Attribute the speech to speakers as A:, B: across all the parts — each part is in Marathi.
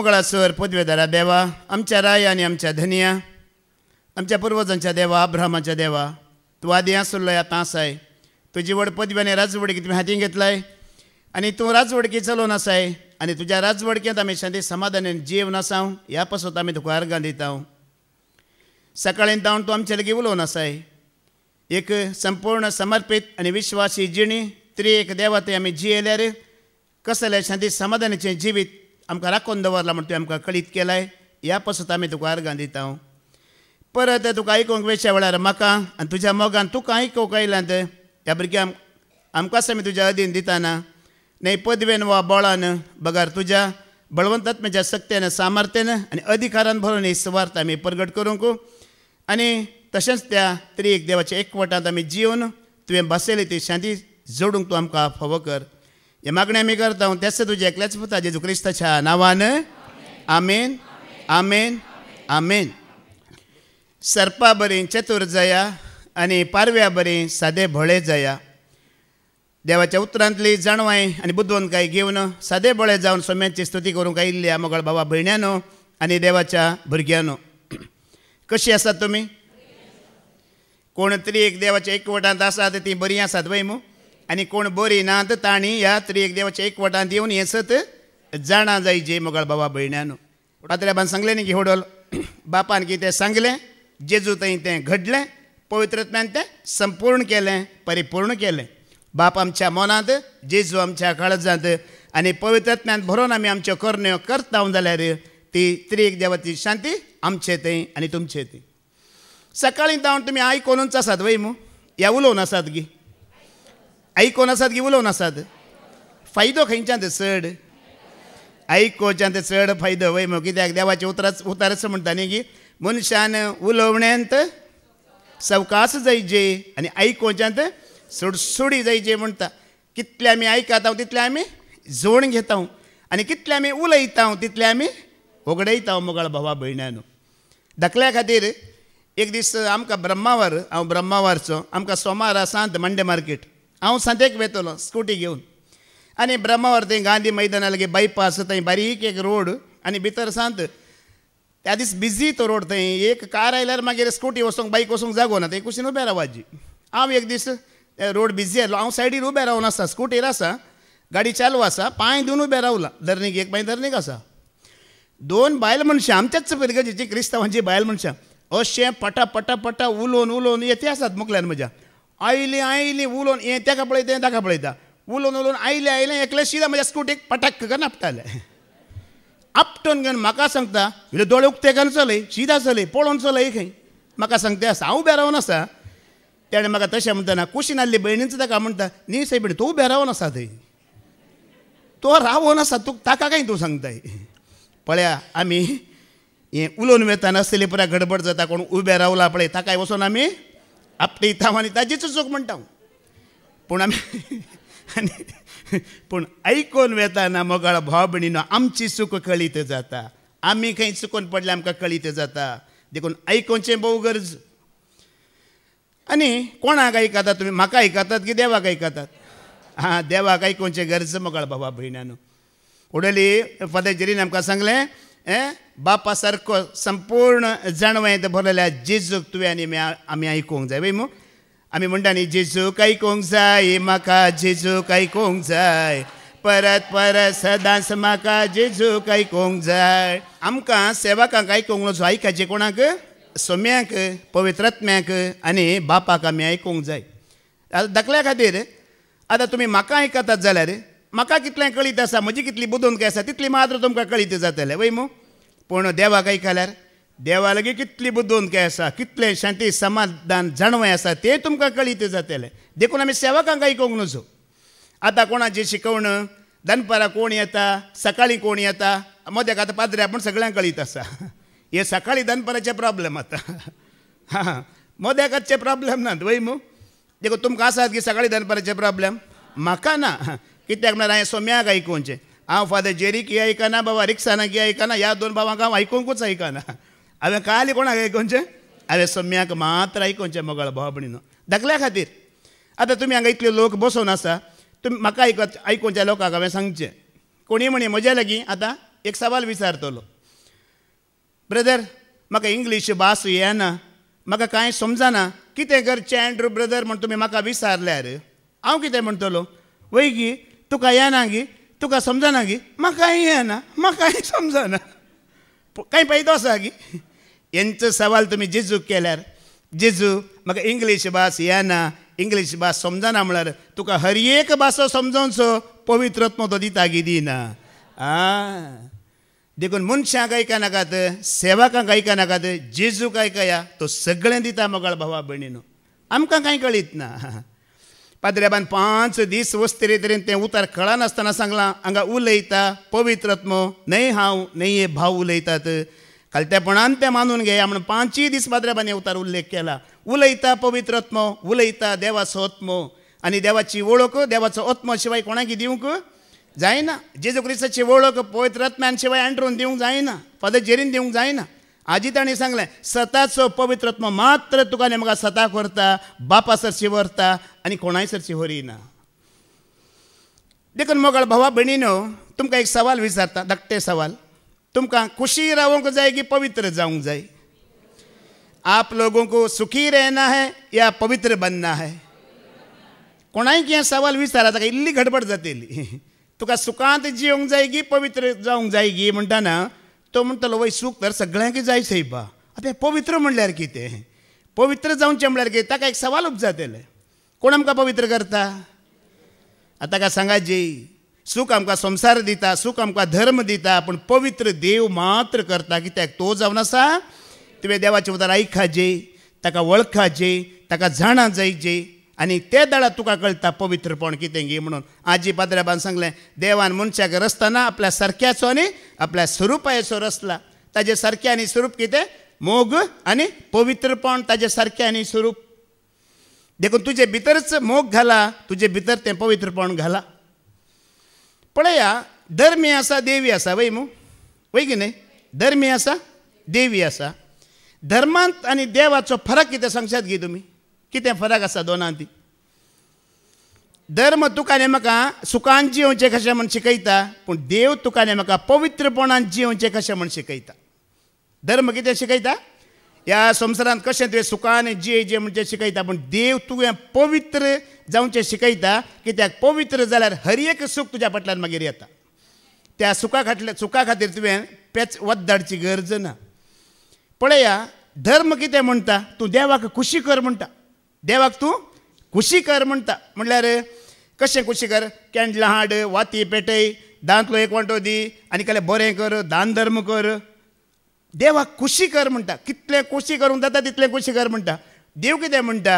A: मोगळासर पदवेदारा देवा, आमच्या राया आनी आमच्या धनिया, आमच्या पुर्वजांच्या देवा, अब्राहमाच्या देवा, तूं आदी आसुल्लोय आतां आसाय. तुजी व्हड पदव्यानी राजवडकी तुवें हातीन घेतलाय आनी तूं राजवडकी चलोवन आसाय आनी तुज्या राजवडक्यांत आमी शांती समाधानान जीवन आसांव. ह्या पासून आमी तुका अर्गां दिता. सकाळीं जावन तूं आमचे लागीं उलोवन आसाय. एक संपूर्ण समर्पीत आनी विश्वासी जिणी त्रिएक देवा थंय आमी जियेल्यार कसले शांती समाधानाचें जिवीत आमकां राखून दवरलां म्हूण तुवें आमकां कळीत केलाय. ह्या पासून आमी तुका अर्गां दिता. परत तुका आयकूंक वेच्या वेळार म्हाका आनी तुज्या मोगान तुका आयकूंक आयल्यांत ह्या भुरग्यांक आमकांच आमी तुज्या अधीन दिताना न्हय पदवेन वा बळान बगार तुज्या बळवंतात्म्याच्या सक्तेन सामर्थ्यान आनी अधिकारान भरून ही सुवार्थ आमी प्रगट करूंक आनी तशेंच त्या त्रिएक देवाच्या एकवटांत आमी जिवन तुवें बसयली ती शांती जोडूंक तूं आमकां फावो कर. हे मागणें आमी करता तेच तुज्या एकल्याच पुता जेजू क्रिस्ताच्या नांवान. आमेन, आमेन, आमेन. सर्पा बरी चतुर जया आनी पारव्या बरी सादे भोळे जया. देवाच्या उतरांतली जाणवाय आनी बुद्दवंतकाय घेवन सादे भोळे जावन सोम्याची स्तुती करूंक आयिल्ल्या मोगळ भावा भयण्यांनो आनी देवाच्या भुरग्यांनो, कशी आसात तुमी? कोण त्रिएक देवाच्या एकवटांत आसात ती बरी आसात वय मू, आनी कोण बरी नात तांणी ह्या त्रिएक देवाच्या एकवटांत येवन हें सत जाणा जायचे मोगळ भावा भयण्यांनो. पात्राबान सांगलें न्ही की होडोल बापान कितें सांगलें जेजू थंय तें घडलें, पवित्रत्म्यान तें संपूर्ण केलें, परिपूर्ण केलें. बाप आमच्या मनांत, जेजू आमच्या काळजांत आनी पवित्रत्म्यान भरोवन आमी आमच्यो करण्यो करता जाल्यार ती त्रिएक देवाची शांती आमचे थंय आनी तुमचे थंय. सकाळीं जावन तुमी आयकोनूच आसात वय मू, ह्या उलोवन आसात गी? आयकोन आसात गी उलोवन आसात? फायदो खंयच्यान चड? आयकोवच्यांत चड फायदो वय मू. कित्याक देवाचे उतार असो म्हणटा न्ही की मनशान उलोवण्यांत सवकास जायचे आनी आयकोवच्यांत सुडसुडी जायचे म्हणटा. कितले आमी आयकता तितले आमी जोड घेता आनी कितले आमी उलयता तितले आमी ओगडयता मोगळ भावा भयण्यांनो. धाकल्या खातीर एक दीस आमकां ब्रह्मावार, हांव ब्रह्मावारचो, आमकां सोमारा सांत मंडे मार्केट, हांव सांतेक वेतलो स्कुटी घेवन आनी ब्रह्मावार थंय गांधी मैदाना लागीं बायपास थंय बारीक एक रोड आनी भितर सांत त्या दीस बिजी तो रोड. थंय एक कार आयल्यार मागीर स्कुटी वचूंक बायक वचूंक जागो ना, थंय कुशीन उबें रावाजी. हांव एक दीस रोड बिजी आसलो, हांव सायडीर उबें रावन आसा, स्कुटीर आसा, गाडी चालू आसा, पांय दिवन उबें रावला. धरणीक एक पांय धरणीक आसा. दोन बायल मनशां आमच्याच पिरगेची क्रिस्तांवांची बायल मनशां अशें पटा पटा पटा उलोवन उलोवन येते आसात मुखल्यान म्हज्या. आयली आयली उलोवन हें ताका पळयता हें ताका पळयता, उलोवन उलोवन आयलें आयलें एकलें शिदा म्हज्या स्कुटीक पटाक करून आपटालें. आपटून घेवन म्हाका सांगता इल्ले दोळे उक्ते घालून चलय, शिदा चलय, पळोवन चलय खंय. म्हाका सांगता आसा, हांव उबें रावन आसा. तेणें म्हाका तशें म्हणटना कुशीन आसली भयणींच ताका म्हणटा न्ही सायबीण तूं उबें रावन आसा थंय, तो रावोन आसा, तूं ताका काय तूं सांगताय. पळया आमी हें उलोवन वेताना आसतली पुराय गडबड जाता, कोण उबें रावला पळय ताकाय वचोन आमी आपटयता आनी ताजीच चूक म्हणटा. पूण आमी पूण आयकोन वेताना मोगाळ भाव भयणीनो आमची चूक कळीत जाता. आमी खंय चुकून पडले आमकां कळीत जाता. देखून आयकोवचें भोव गरज. आनी कोणाक आयकतात तुमी? म्हाका आयकतात की देवाक आयकतात? हां, देवाक आयकोवचें गरज मोगाळ भावा भयण्यांनो. उडली फादर जेरीन आमकां सांगलें बापा सारको संपूर्ण जाणवायेंत भरलेल्या जेजूक तुवें आनी आमी आयकूंक जाय वय मू. आमी म्हणटा न्ही जेजूक आयकूंक जाय, म्हाका जेजूक आयकूंक जाय, परत परत सदांच म्हाका जेजूक आयकूंक जाय. आमकां सेवकांक आयकूंक नजो, आयकाचें कोणाक? सोम्याक, पवित्रात्म्याक आनी बापाक आमी आयकूंक जाय. धाकल्या खातीर आतां तुमी म्हाका आयकतात जाल्यार म्हाका कितलें कळीत आसा, म्हजी कितली बुदोवंक आसा तितली मात्र तुमकां कळीत जातलें वय मू. पूण देवाक आयकल्यार देवा लागीं कितली बुदोवंक आसा, कितलें शांती समाधान जाणवाय आसा तें तुमकां कळीत जातलें. देखून आमी सेवकांक आयकूंक नजो. आतां कोणाची शिकवण दनपारां कोण येता, सकाळीं कोण येता, मद्याक आतां पाद्र्या पूण सगळ्यांक कळीत आसा. हे सकाळीं दनपाराचे प्रॉब्लेम आतां. हां, मद्याकाचे प्रॉब्लेम नात वय मू. देखून तुमकां आसात की सकाळीं दनपाराचे प्रॉब्लेम? म्हाका ना. कित्याक म्हळ्यार हांवें सोम्याक आयकोवचें. हांव फादर जेरीक आयकना, बाबा रिक्सानाक आयकना, ह्या दोन बाबांक हांव आयकूंकूच आयकना. हांवें काली कोणाक आयकोवचें? हांवें सोम्याक मात्र आयकोवचें मोगाळ भाव भयणीनो. धाकल्या खातीर आतां तुमी हांगा इतले लोक बसून आसा, तुमी म्हाका आयकोवच्या लोकांक हांवें सांगचें कोणी म्हणी म्हज्या लागीं आतां एक सवाल विचारतलो. ब्रदर म्हाका इंग्लीश भास येना, म्हाका कांय समजना, कितें करचें एंड्रू ब्रदर म्हण तुमी म्हाका विचारल्यार हांव कितें म्हणटलो? वय गी तुका येना गी, तुका समजना गी, म्हाकाय येना, म्हाकाय समजना, कांय फायदो आसा गी? हेंचो सवाल तुमी जेजूक केल्यार, जेजू म्हाका इंग्लीश भास येना, इंग्लीश भास समजना म्हळ्यार तुका हर एक भासो समजोवचो पवित्र आत्मो तो दिता गी दिना. देखून मनशांक आयकनाकात, सेवकांक आयकनाकात, जेजूक आयकया, तो सगळें दिता मोगाळ भावा भयणीनो. आमकां कांय कळीत ना. पाद्र्याबान 5 दीस वस्तेरे तरेन तें उतार कळनासतना सांगलां, हांगा उलयता पवित्र आत्मो, न्हय हांव न्हय हे भाव उलयतात, खालतेपणान तें मानून घेया म्हणून 5 दीस पाद्र्याबान हे उतार उल्लेख केला. उलयता पवित्र आत्मो, उलयता देवाचो आत्मो, आनी देवाची वळख देवाचो आत्मो शिवाय कोणाक दिवंक जायना. जेजू क्रिस्ताची वळख पवित्र आत्म्यान शिवाय एंड्रून दिवंक जायना, पदजेरीन दिवंक जायना. आजी ताणें सांगलें, सताचो पवित्र आत्मो मात्र तुका आनी म्हाका सता करता, बापा सरची व्हरता आनी कोणाय सरची व्हरिना. देखून मोगाळ भावा भयणीनो, तुमकां एक सवाल विचारता, धाकटे सवाल. तुमकां खुशी रावूंक जाय की पवित्र जावंक जाय? आप लोगों को सुखी रहना है या पवित्र बनना है? कोणाय कितें सवाल विचारा, ताका इल्ली गडबड जातली. तुका सुखांत जिवंक जाय की पवित्र जावंक जाय गी म्हणटाना तो म्हणटलो, वय सूख तर सगळ्यांक जाय सायबा, आतां पवित्र म्हणल्यार कितें? पवित्र जावचें म्हणल्यार कितें? ताका एक सवाल उपजातले, कोण आमकां पवित्र करता? आतां ताका सांगात जी, सूख आमकां संवसार दिता, सूख आमकां धर्म दिता, पूण पवित्र देव मात्र करता. कित्याक तो जावन आसा, तुवें देवाचें उतर आयकाजे, ताका वळखाजे, ताका जाणा जायजे, आनी ते दाडा तुका कळटा पवित्रपण कितें गी म्हणून. आजी पाद्र्याबान सांगलें, देवान मनशाक रचतना आपल्या सारक्याचो आनी आपल्या स्वरुपाचो रचला. ताजे सारकें आनी स्वरूप कितें? मोग आनी पवित्रपण, ताजे सारकें आनी स्वरूप. देखून तुजे भितरच मोग घाला, तुजे भितर तें पवित्रपण घाला. पळया, धर्मी आसा देवी आसा, वय मू वय की न्हय? धर्मी आसा देवी आसा. धर्मांत आनी देवाचो फरक कितें सांगशात गी तुमी? कितें फरक आसा दोनांती? धर्म तुका आनी म्हाका सुखान जिवचें कशें म्हण शिकयता, पूण देव तुका आनी म्हाका पवित्रपणान जिवचें कशें म्हण शिकयता. धर्म कितें शिकयता? ह्या संवसारांत कशें तुवें सुखान जियेचें म्हणजे शिकयता, पूण देव तुवें पवित्र जावचें शिकयता. कित्याक पवित्र जाल्यार हर एक सूख तुज्या फाटल्यान मागीर येता. त्या सुखा खातीर तुवें पेच वद्दाडची गरज ना. पळया, धर्म कितें म्हणटा? तूं देवाक खुशी कर म्हणटा. देवाक तूं खुशी कर म्हणटा. म्हणल्यार कशें खुशी कर? कॅन्डलां हाड, वाती पेटय, दांतलो एक वांटो दी, आनी कांय बरें कर, दान धर्म कर. देवाक खुशी कर म्हणटा. कितलें खुशी करूंक जाता तितलें खुशी कर म्हणटा. देव कितें म्हणटा?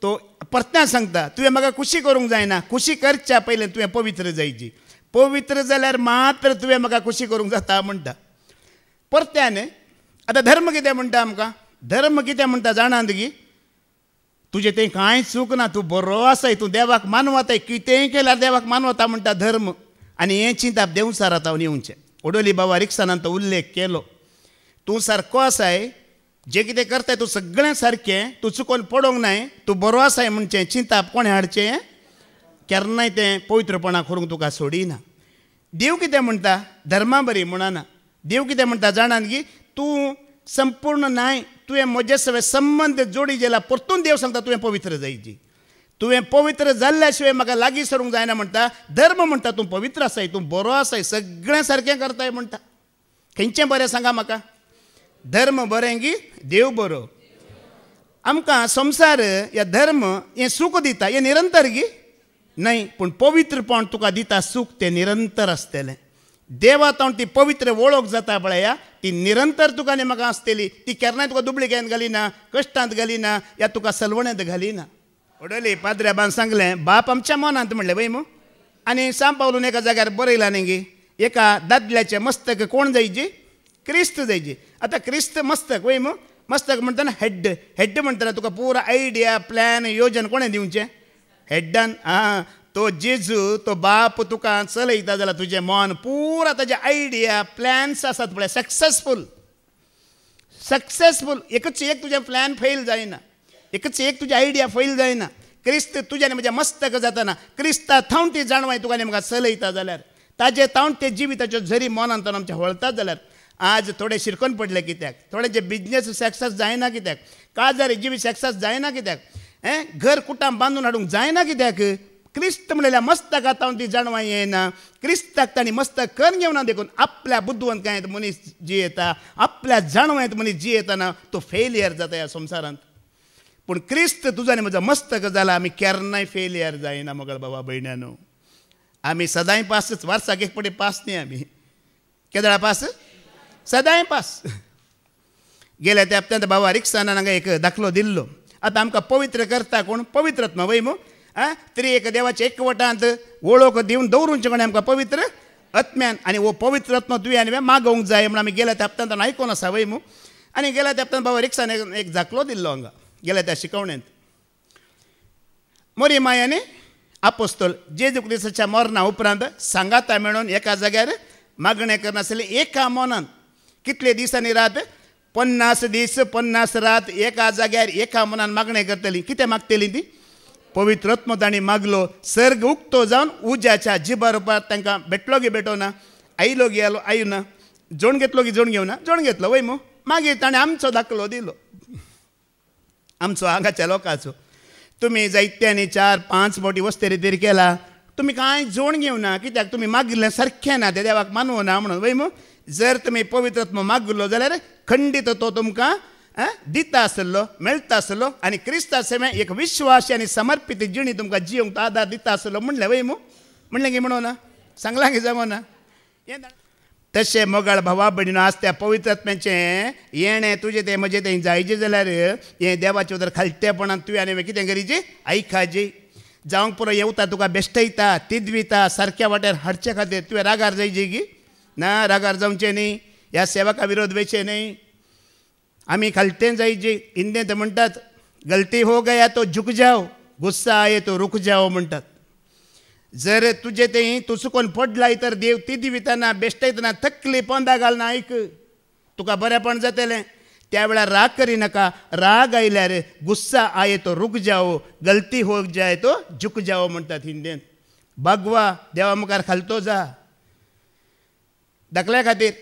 A: तो परत्यान सांगता, तुवें म्हाका खुशी करूंक जायना, खुशी करच्या पयलें तुवें पवित्र जायची. पवित्र जाल्यार मात्र तुवें म्हाका खुशी करूंक जाता म्हणटा. परत्यान आतां धर्म कितें म्हणटा आमकां? धर्म कितें म्हणटा जाणात गी? तुजें तें कांय चूक ना, तूं बरो आसाय, तूं देवाक मानवताय, कितेंय केल्यार देवाक मानवता म्हणटा धर्म. आनी हें चिंताप देवसारांत हांव येवचें. ओडोली बाबा रिक्सानान तो उल्लेख केलो. तूं सारको आसाय, जें कितें करताय तूं सगळें सारकें, तूं चुकोवन पडोंक नाय, तूं बरो आसाय म्हणचें चिंताप कोणें हाडचें? केन्नाय तें पवित्रपणा करूंक तुका सोडिना. देव कितें म्हणटा? धर्मा बरी म्हणना. देव कितें म्हणटा जाणात गी? तूं संपूर्ण नाय, तुवें म्हजे सगळे संबंध जोडी जेला, परतून देव सांगता तुवें पवित्र जायची. तुवें पवित्र जाल्ल्या शिवाय म्हाका लागीं सरूंक जायना म्हणटा. धर्म म्हणटा तूं पवित्र आसाय, तूं बरो आसाय, सगळें सारकें करताय म्हणटा. खंयचें बरें सांगा म्हाका? धर्म बरें गी देव बरो? आमकां संवसार या धर्म हें सूख दिता, हें निरंतर गी न्हय, पूण पवित्रपण तुका दिता सूख, तें निरंतर आसतलें. देवा तावन ती पवित्र वळख जाता पळया, ती निरंतर तुका आनी म्हाका आसतली. ती केन्नाय तुका दुबळीकेंत घालिना, कश्टांत घालिना, या तुका सलवणेंत घालिना. ओडोली पाद्र्याबान सांगलें, बाप आमच्या मनांत म्हणलें वय मू. आनी सांब पावलून एका जाग्यार बरयलां न्ही गी, एका दादल्याचें मस्तक कोण जायची? क्रिस्त जायची. आतां क्रिस्त मस्तक वय मू. मस्तक म्हणटना हेड, हेड म्हणटना तुका पुरो आयडिया, प्लॅन, योजन कोणें दिवचें? हेड्डान. तो जेजू, तो बाप तुका चलयता जाल्यार तुजें मन पुरो ताजे आयडिया, प्लॅन्स आसात पळय, सक्सेसफूल. एकच एक तुजें प्लॅन फेल जायना, एकच एक तुजी आयडिया फेल जायना. क्रिस्त तुज्यान म्हजें मस्तक जातना, क्रिस्ता थावन ती जाणवाय तुका आनी म्हाका चलयता जाल्यार ताजे तावन ते जिविताच्यो झरी मनांतून आमच्या वळतात जाल्यार आज थोडे शिरकोन पडले कित्याक, थोड्यांचे बिजनेस सक्सेस जायना कित्याक, काजार जिवी सक्सेस जायना कित्याक, घर कुटाम बांदून हाडूंक जायना कित्याक, क्रिस्त म्हणलेल्या मस्तकात तावन ती जाणवा येना, क्रिस्ताक तांणी मस्तक करून घेवना देखून आपल्या बुद्धवंतकायेंत मनीस जियेता, आपल्या जाणवायंत मनीस जियेतना तो फेलियर जाता ह्या संवसारांत. पूण क्रिस्त तुजो आनी म्हजो मस्तक जाला, आमी केन्नाय फेलियर जायना मोगळ बाबा भयण्यानो. आमी सदांय पासच, वर्साक एक फावटी पास न्ही आमी. केदळा पास? सदांय पास. गेल्या त्या हप्त्यांत बाबा रिक्सान हांगा एक दाखलो दिल्लो. आतां आमकां पवित्र करता कोण? पवित्रत्मा वय मू. तरी एक देवाच्या एकवटांत वळोवक दिवन दवरूंचे कोणी आमकां पवित्र आत्म्यान. आनी वो पवित्र आत्मा तुवें आनी मागोवंक जाय म्हणून आमी गेल्या त्या हप्त्यांत आयकोन आसा वय मू. आनी गेल्या त्या हप्त्यांत बाबा रिक्सान एक दाखलो दिल्लो हांगा गेल्या त्या शिकवण्यांत. मोरी मायानी आपोस्तोल जेजू क्रिस्ताच्या मरणा उपरांत सांगाता मेळून एका जाग्यार मागणें करनासले एका मनान कितले दिसांनी रात 50 दीस 50 रात एका जाग्यार एका मनान मागणें करतली. कितें मागतली ती? पवित्र आत्मो तांणी मागलो. सर्ग उक्तो जावन उज्याच्या जिबा रुपार तांकां भेटलो गी भेटोना, आयलो गी आयुना, जोड घेतलो गी जोड घेवना, जोड घेतलो वय मू. मागीर ताणें आमचो दाखलो दिलो, आमचो हांगाच्या लोकांचो. तुमी जायत्यांनी 4-5 फावटी वस्तेरी तरी केला, तुमी कांय जोड घेवना कित्याक तुमी मागिल्लें सारकें ना, ते देवाक मानवना म्हणून वय मू. जर तुमी पवित्र आत्मो मागलो जाल्यार खंडीत तो तुमकां दिता आसलो, मेळटा आसलो. आनी क्रिस्ता सेवे एक विश्वासी आनी समर्पित जिणी तुमकां जिवंक आदार दिता आसलो म्हणलें वय मू. म्हणलें की म्हणून सांगलां की जमना. तशें मोगाळ भावा भयणीनो, आज त्या पवित्र आत्म्याचें येणें तुजें तें म्हजें तें जायजें जाल्यार हें देवाचें उदर खालतेपणान तुवें आनी कितें करीचें? आयकाजें. जावंक पुरो येवता तुका बेश्टयता, तिदविता, सारक्या वाट्यार हाडचे खातीर तुवें रागार जायची गी ना. रागार जावचें न्ही, ह्या सेवका विरोध वयचें न्ही. आमी खालतें जायची. हिंदींत म्हणटात गलती हो गया तो झुक जाओ, गुस्सा आये तो रुक जाओ म्हणटात. जर तुजें तें तूं चुकोन पडलाय तर देव तिदवितना बेश्टयतना तकली पोंदा घालना. आयक, तुका बरेंपण जातलें. त्या वेळार राग करिनाका. राग आयल्यार गुस्सा आये तो रुक जाओ, गलती हो जाय तो झुक जाओ म्हणटात हिंदींत. भगवा देवा मुखार खालतो जा. दाखल्या खातीर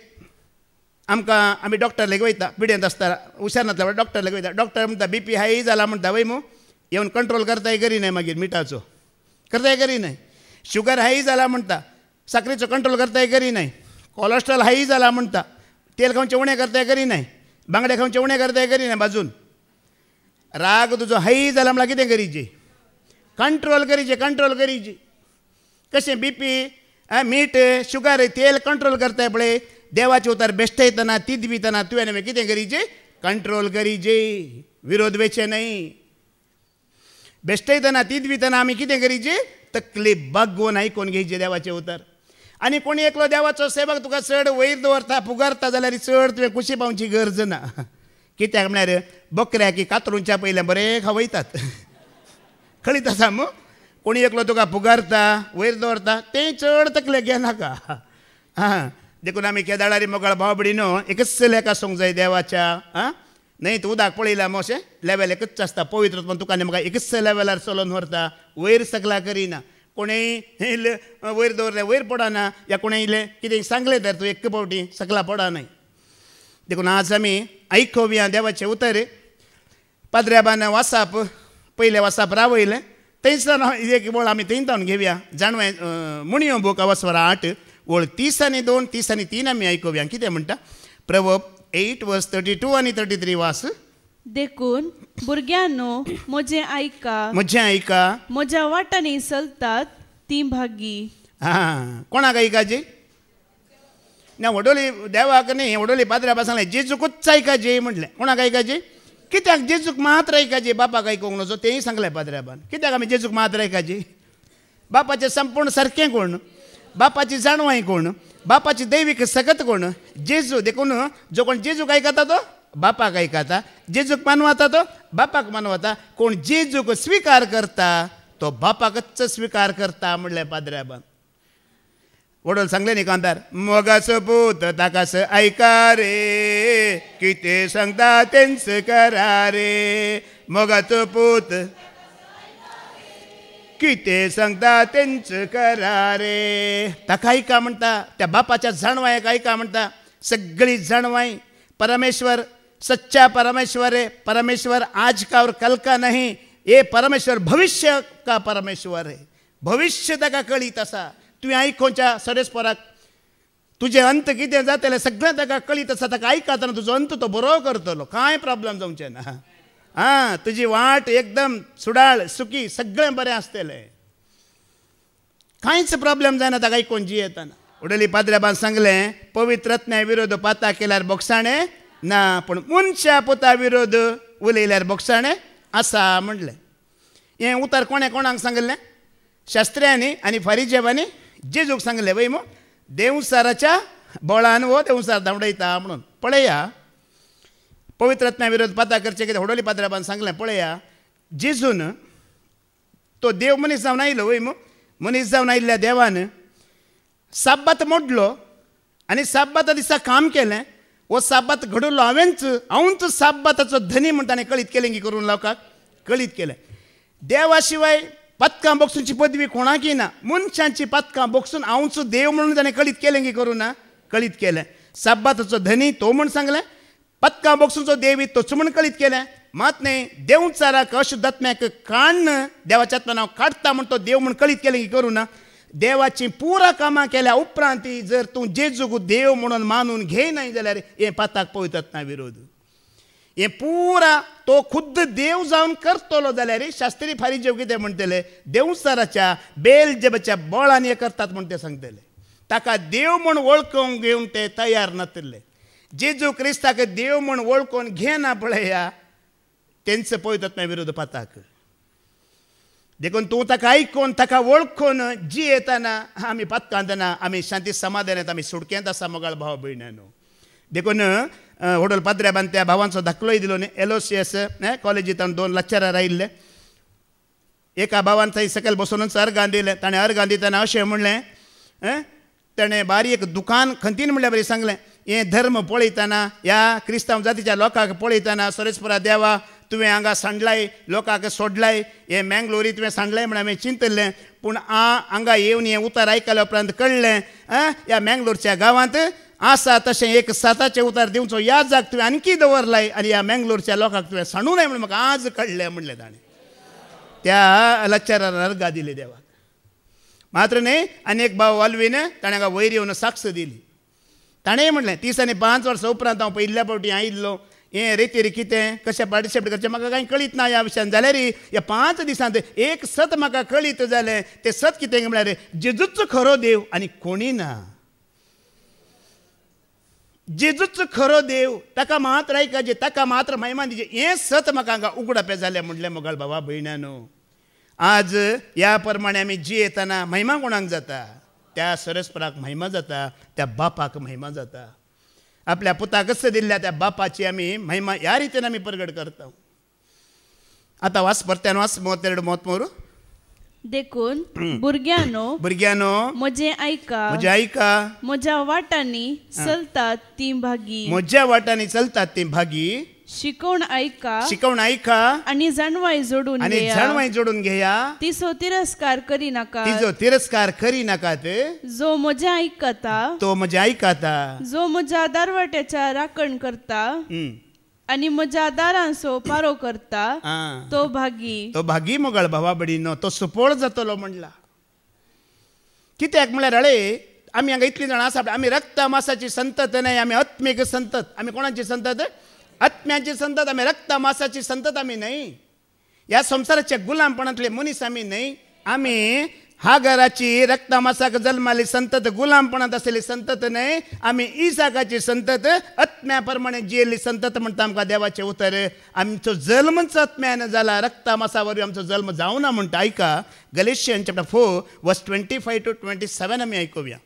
A: आमकां आमी डॉक्टर लेगीत वयता, पिड्यांत आसतना हुशार नासल्या डॉक्टर लेगीत वयता. डॉक्टर म्हणटा BP हाय जाला म्हणटा वय मू. येवन कंट्रोल करताय करी न्हय, मागीर मिठाचो करताय करी न्हय. शुगर हाय जाला म्हणटा, साखरेचो कंट्रोल करताय करी न्हय. कोलेस्ट्रॉल हाय जाला म्हणटा, तेल खावचें उणें करताय करी न्हय, बांगडे खावचें उणें करताय करी न्हय भाजून. राग तुजो हाय जाला म्हळ्यार कितें करीचें? Control करीचें, control करीचें. कशें BP मीठ शुगर तेल कंट्रोल करताय पळय, देवाचे उतार बेश्टयतना तिदवितना तुवें आनी कितें करीचें? कंट्रोल करीचें. विरोध वेचें न्हय. बेश्टयतना तिदवितना आमी कितें करीचें? तकली बागोवन आयकून घेवचें देवाचें उतार. आनी कोणी एकलो देवाचो सेवक तुका चड वयर दवरता, पुगारता जाल्यार चड तुवें खुशी पावची गरज ना. कित्याक म्हळ्यार बकऱ्या की कातरूंच्या पयलें बरें खावयतात. कळीत आसा मू. कोणी एकलो तुका पुगारता, वयर दवरता, तें चड तकलेक घेनाका. देखून आमी केदाळारी मोगाळ भाव भयणीनो एकच लेखा सोंग जाय देवाच्या. न्हय तूं उदक पळयलां मोशें लेवल एकच आसता. पवित्र पण तुका आनी म्हाका एकच लेवलार चलोवन व्हरता, वयर सकला करिना. कोणेंय वयर दवरलें वयर पडना, या कोणें इल्लें कितें सांगलें तर तूं एक फावटी सकला पडा न्हय. देखून आज आमी आयकोवया देवाचें उतर. पाद्र्याबान वासाप पयलें वासाप रावयलें, थंयसान एक वळ आमी थंयतावन घेवया. जाणवें मुणयो बूक अवस्वरा 8 वळ 30 आनी 2, 30 आनी 3 आमी आयकोवया. कितें म्हणटा? प्रवर्ब 8 वर्स 32 आनी 33 वास.
B: देखून भुरग्यांनो म्हजें आयका,
A: म्हजें आयका,
B: म्हज्या वाटांनी चलतात ती भागी.
A: कोणाक आयकाची? ना वडोली देवाक न्ही, वडोली पाद्र्या सांगलें जेजूकूच आयकाची म्हटलें. कोणाक आयकाची? कित्याक जेजूक मात्र आयकाची, बापाक आयकूंक नजो तेंय सांगलें पाद्र्याबान. कित्याक आमी जेजूक मात्र आयकाची? बापाचें संपूर्ण सारकें कोण? बापाची जाणवाय कोण? बापाची दैवीक सकत कोण? जेजू. देखून जो कोण जेजूक आयकता तो बापाक आयकता, जेजूक मानवता तो बापाक मानवता. कोण जेजूक स्विकार करता तो बापाकच स्विकार करता म्हणलें पाद्र्याबान. वडोल सांगलें न्ही कांतार, मोगाचो पूत ताकाच आयका रे, कितें सांगता तेंच करा रे. मोगाचो पूत कितें सांगता तेंच करा रे. ताका ऐका म्हणटा, त्या बापाच्या जाणवायक ऐका म्हणटा. सगळी जाणवाई परमेश्वर सच्चा परमेश्वर है. परमेश्वर आज का और कल का नहीं, ये परमेश्वर भविष्य का परमेश्वर है. भविष्य ताका कळीत आसा. तुवें आयकोच्या सरेस्पराक तुझे अंत कितें जातले सगळें ताका कळीत आसा. ताका आयकतना तुजो अंत तो बरो करतलो, कांय प्रॉब्लेम जावचें ना. तुजी वाट एकदम सुडाळ सुखी सगळें बरें आसतलें, कांयच प्रॉब्लेम जायना ताका आयकोन जियेतना. उडली पाद्र्याबान सांगलें, पवित्रत्न्या विरोध पाता केल्यार बोगसाणें ना, पूण मनशा पुता विरोध उलयल्यार बोगसाणें आसा म्हणलें. हें उतर कोणें कोणाक सांगलें? शास्त्र्यांनी आनी फारिजेवांनी जेजूक सांगलें वय मो, देवसाराच्या बोळान वो देवसार धांवडयता म्हणून. पळया, पवित्रत्न्या विरोध पाता करचें कितें होडोली पाद्र्याबान सांगलें. पळया, जेजून तो देव मनीस जावन आयलो वय मो. मनीस जावन आयिल्ल्या देवान साब्बात मोडलो आनी साब्बाता दिसा काम केलें. वो साब्बात घडोवलो हांवूच साब्बाताचो धनी म्हणटा आनी कळीत केलें की करून लोकांक कळीत केलें. देवा शिवाय पदकां बोगसूची पदवी कोणाकी ना. मनशांची पदकां बोगसून हांवूच देव म्हणून ताणें कळीत केलें की करूं ना, कळीत केलें. साब्बाताचो धनी तो म्हूण सांगलें, पदकां बोगसूचो देवी तोच म्हूण कळीत केलें. मात न्ही, देवचाराक अशुद्धात्म्याक काडन देवाच्या आत्म्यान हांव काडटा म्हूण तो देव म्हूण कळीत केलें की करूं ना. देवाची पुरा कामां केल्या उपरांत जर तूं जेजूक देव म्हणून मानून घेयनाय जाल्यार हें पाताक पवित्रत्ना विरोध. हें पुरा तो खुद्द देव जावन करतलो जाल्यार शास्त्री फारिजेव कितें म्हणटले, देवसाराच्या बेलजेबाच्या बोळान हें करतात म्हूण ते सांगतले. ताका देव म्हूण वळखूंक घेवन ते तयार नासले. जेजू क्रिस्ताक देव म्हूण वळखून घेना पळया, तेंचो पवित्रत्ना विरोध पाताक. देखून तूं ताका आयकून ताका वळखून जियेतना आमी पत्कांतना आमी शांती समाधानांत आमी सुडकेंत आसा मोगाळ भाव भयणानो. देखून होडोल पाद्र्याबान त्या भावांचो धाकलोय दिलो न्ही. एलोसियस कॉलेजींत 2 लेक्चरार आयिल्ले. एका भावान थंय सकयल बसूनच अर्गां दिलें. ताणें अर्गां दितना अशें म्हणलें, ताणें बारीक दुकान खंतीन म्हणल्यार बरें सांगलें, हें धर्म पळयतना ह्या क्रिस्तांव जातीच्या लोकांक पळयतना सरेस्परा देवा तुवें हांगा सांडलाय, लोकांक सोडलाय, हें मँगलोरी तुवें सांडलाय म्हण हांवें चिंतलें. पूण हांगा येवन हें उतार आयकल्या उपरांत कळ्ळें ह्या मँगलोरच्या गांवांत आसा तशें एक साताचें उतार दिवचो याद तुवें आणकी दवरलाय आनी ह्या मँगलोरच्या लोकांक तुवें सांडू नये म्हण म्हाका आज कळ्ळें म्हणलें ताणें. त्या लेक्चरार अर्गां दिली देवाक. मात्र न्ही, आनी एक भाव वालवीन ताणें हांगा वयर येवन साक्ष दिली. ताणें म्हणलें 30 आनी 5 वर्सां उपरांत हांव पयल्या फावटी आयिल्लो. हें रेतीर कितें कशें पार्टिसिपेट करचें म्हाका कांय कळीत ना ह्या विशयान. जाल्यार ह्या 5 दिसांत एक सत म्हाका कळीत जालें. तें सत कितें म्हळ्यार जेजूच खरो देव आनी कोणी ना. जेजूच खरो देव, ताका मात्र आयकाजे, ताका मात्र महिमा दिजे, हें सत म्हाका हांगा उगडापें जालें म्हणलें मोगाळ भावा भयणानो. आज ह्या प्रमाणे आमी जियेतना महिमा कोणाक जाता? त्या सरस्पराक महिमा जाता, त्या बापाक महिमा जाता. आपल्या पुताक कसं दिल्ल्या त्या बापाची आमी महिमा ह्या रितीन आमी प्रगट करता. आतां वाच परत्यान वाच 32-33.
B: देखून भुरग्यानो म्हजें आयका, म्हज्या वाटांनी चलतात ती भागी,
A: म्हज्या वाटांनी चलतात ती भागी.
B: शिकवण आयका आनी जाणवाय
A: जोडून घेया.
B: तिचो तिरस्कार करी नाकात. जो म्हजें आयकता, जो म्हज्या दारवाट्याच्या राखण करता आनी म्हज्या दारांचो पारो करता, तो भागी
A: मोगाळ भावा भयणीनो, तो सुपोळ जातलो म्हणला. कित्याक म्हळ्यार हळे आमी हांगा इतलीं जाणां आसा, आमी रक्त मासाची संतत न्हय, आमी आत्मीक संतत. आमी कोणाची संतत? आत्म्याची संतत. आमी रक्त मासाची संतत आमी न्हय. ह्या संवसाराच्या गुलामपणांतले मनीस आमी न्हय. आमी हागराची रक्तामासाक जल्माली संतत, गुलामपणांत आसलेली संतत न्हय. आमी इसाकाची संतत, आत्म्या प्रमाणे जियेल्ली संतत म्हणटा आमकां देवाचें उतर. आमचो जल्मच आत्म्यान जाला, रक्तामासा वरवीं आमचो जल्म जावना म्हणटा. आयका गलेशियन चॅप्टर 4 वर्स 25-27 आमी आयकुया.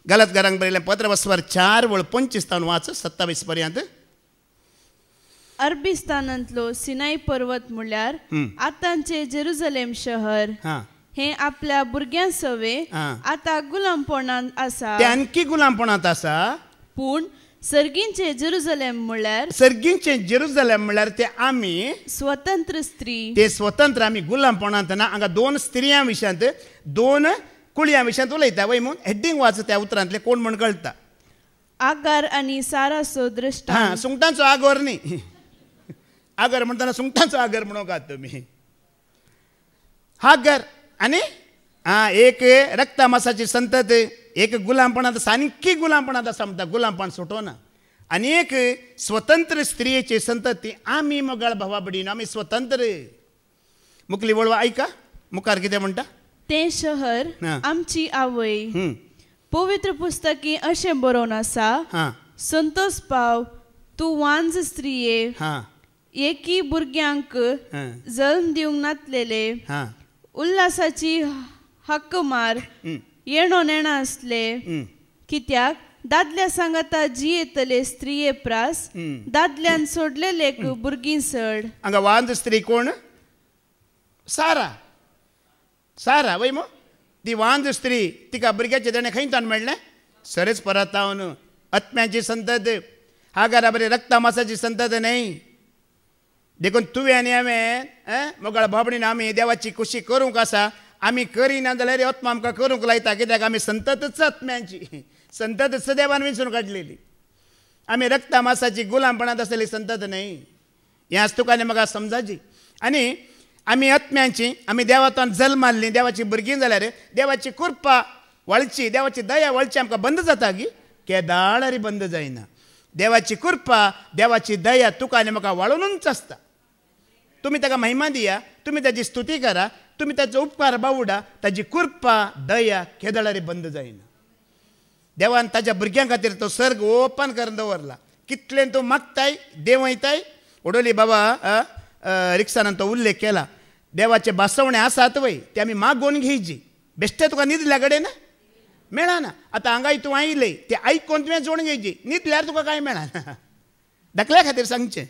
A: गलतकारांक बरयलें पत्र वस्वर 4:25 वाच 27 पर्यंत.
B: अरबिस्तानांतलो सिनाय पर्वत म्हणल्यार आतांचे जेरुसलेम शहर हे आपल्या भुरग्यां सवे आता गुलामपणांत आसा.
A: ते आणखी गुलामपणांत आसा.
B: पूण सर्गींचे जेरुसलेम म्हळ्यार
A: सर्गींचे जेरुसलेम म्हळ्यार ते आमी
B: स्वतंत्र स्त्री
A: ते स्वतंत्र आमी गुलामपणांत ना. हांगा 2 स्त्रियां विशयांत 2 कुळयां विशयांत उलयता वय म्हूण हेडिंग वाच त्या उतरांतले कोण म्हण कळटा.
B: आगार आनी साराचो दृश्टांत.
A: सुंगटांचो आगोर न्ही. आगर म्हणटाना सुंगटांचो आगर म्हणूंकात तुमी. हागर आनी एक रक्ता मासाची संतत, एक गुलामपणांत सारकी गुलामपणांत आसा म्हणटा, गुलामपण सुटोना. आनी एक स्वतंत्र स्त्रियेची संतती आमी मोगाळ भावा भयणीनो आमी स्वतंत्र. मुखली वळवा आयका मुखार कितें म्हणटा.
B: ते शहर आमची आवय. पवित्र पुस्तकी अशें बरोवन आसा, संतोष पाव तूं वांज स्त्रिये, एकी भुरग्यांक जल्म दिवंक नातलेले, उल्हासाची हक्क मार येणो नेणा असले. कित्याक दादल्या सांगाता जी येतले स्त्रिये प्रास, दादल्यान सोडलेले भुरगीं चड.
A: हांगा वांज स्त्री कोण. सारा. सारा वय मो ती वांज स्त्री. तिका भुरग्याचे देणे खंयच्यान मेळ्ळें. सरेच परतावन आत्म्याची संतत. हागारा बरी रक्ता मासाची संतत न्हय. देखून तुवें आनी हांवें मोगाळ भावभयणीन आमी देवाची खुशी करूंक आसा. आमी करिना जाल्यार आत्मा आमकां करूंक लायता. कित्याक आमी संततच आत्म्याची, संततच देवान वेंचून काडलेली. आमी रक्ता मासाची गुलामपणांत आसलेली संतत न्हय. हें आज तुका आनी म्हाका समजाची. आनी आमी आत्म्यांची, आमी देवातान जल्म मारली, देवाची भुरगीं जाल्यार देवाची कृपा वळची, देवाची दया वळची आमकां बंद जाता गी. केदाळारी बंद जायना. देवाची कृपा, देवाची दया तुका आनी म्हाका वळोनूच आसता. तुमी ताका महिमा दिया, तुमी ताची स्तुती करा, तुमी ताचो उपकार बावडा. ताची कृपा दया केदाळारी बंद जायना. देवान ताच्या भुरग्यां खातीर तो सर्ग ओपन करून दवरला. कितलें तूं मागताय देव वयताय. ओडोली बाबा रिक्षान तो उल्लेख केला. देवाचे बासवणे आसात वय ते आमी मागोवन घेवची. बेश्टे तुका न्हिदल्या कडेन मेळना. आतां हांगाय तूं आयले ते आयकून तुवें जोड घेवची. न्हिदल्यार तुका कांय मेळना. धाकल्या खातीर सांगचें.